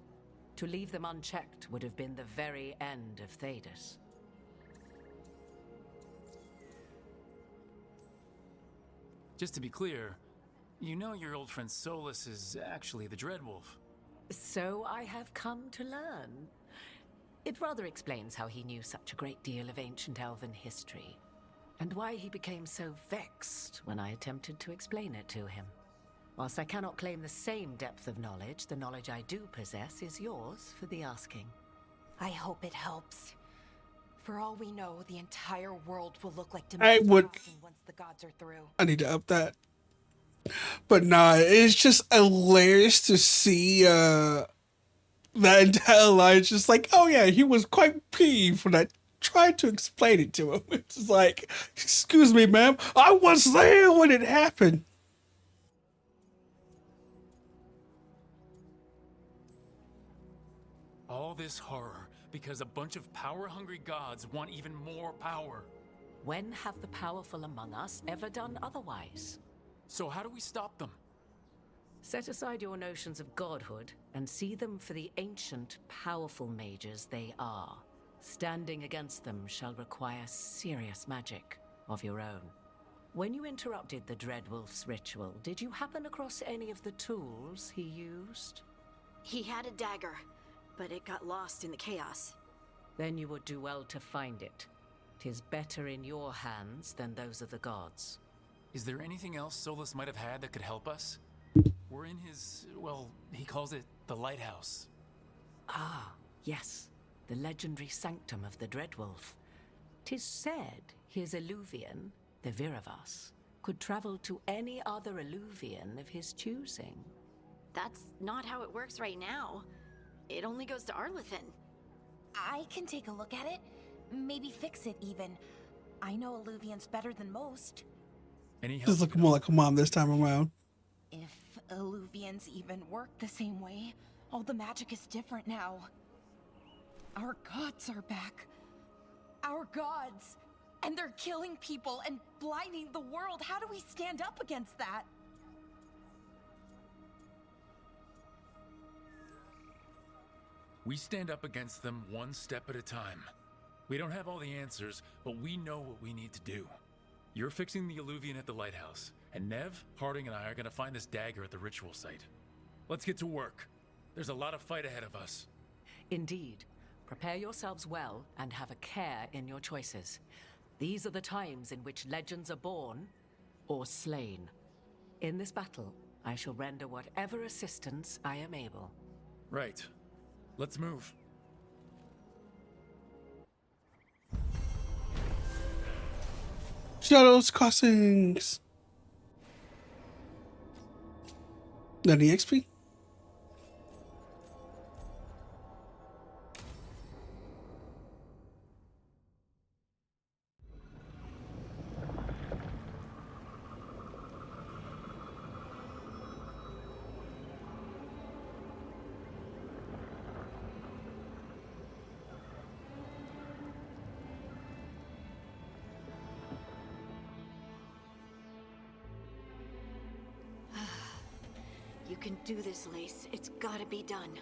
To leave them unchecked would have been the very end of Thedas. Just to be clear, you know your old friend Solus is actually the Dreadwolf. So I have come to learn. It rather explains how he knew such a great deal of ancient elven history, and why he became so vexed when I attempted to explain it to him. Whilst I cannot claim the same depth of knowledge, the knowledge I do possess is yours for the asking. I hope it helps. For all we know, the entire world will look like I Dominion would. Crossing once the gods are through. I need to up that. But nah, it's just hilarious to see that entire line. It's just like, oh yeah, he was quite peeved when I tried to explain it to him. It's like, excuse me, ma'am, I was there when it happened. All this horror because a bunch of power-hungry gods want even more power. When have the powerful among us ever done otherwise? So how do we stop them? Set aside your notions of godhood and see them for the ancient, powerful mages they are. Standing against them shall require serious magic of your own. When you interrupted the Dreadwolf's ritual, did you happen across any of the tools he used? He had a dagger, but it got lost in the chaos. Then you would do well to find it. 'Tis better in your hands than those of the gods. Is there anything else Solus might have had that could help us? We're in his, well, he calls it the lighthouse. Ah, yes. The legendary sanctum of the Dreadwolf. 'Tis said his Illuvian, the Viravas, could travel to any other Illuvian of his choosing. That's not how it works right now. It only goes to Arlethan. I can take a look at it. Maybe fix it even. I know Illuvians better than most. Any help? Just look more like a mom this time around. If Illuvians even work the same way, all the magic is different now. Our gods are back. Our gods! And they're killing people and blinding the world. How do we stand up against that? We stand up against them one step at a time. We don't have all the answers, but we know what we need to do. You're fixing the Illuvian at the lighthouse, and Nev, Harding, and I are gonna find this dagger at the ritual site. Let's get to work. There's a lot of fight ahead of us. Indeed. Prepare yourselves well and have a care in your choices. These are the times in which legends are born or slain. In this battle, I shall render whatever assistance I am able. Right. Let's move. Shadows Crossings. Any XP? You can do this, Lace. It's gotta be done.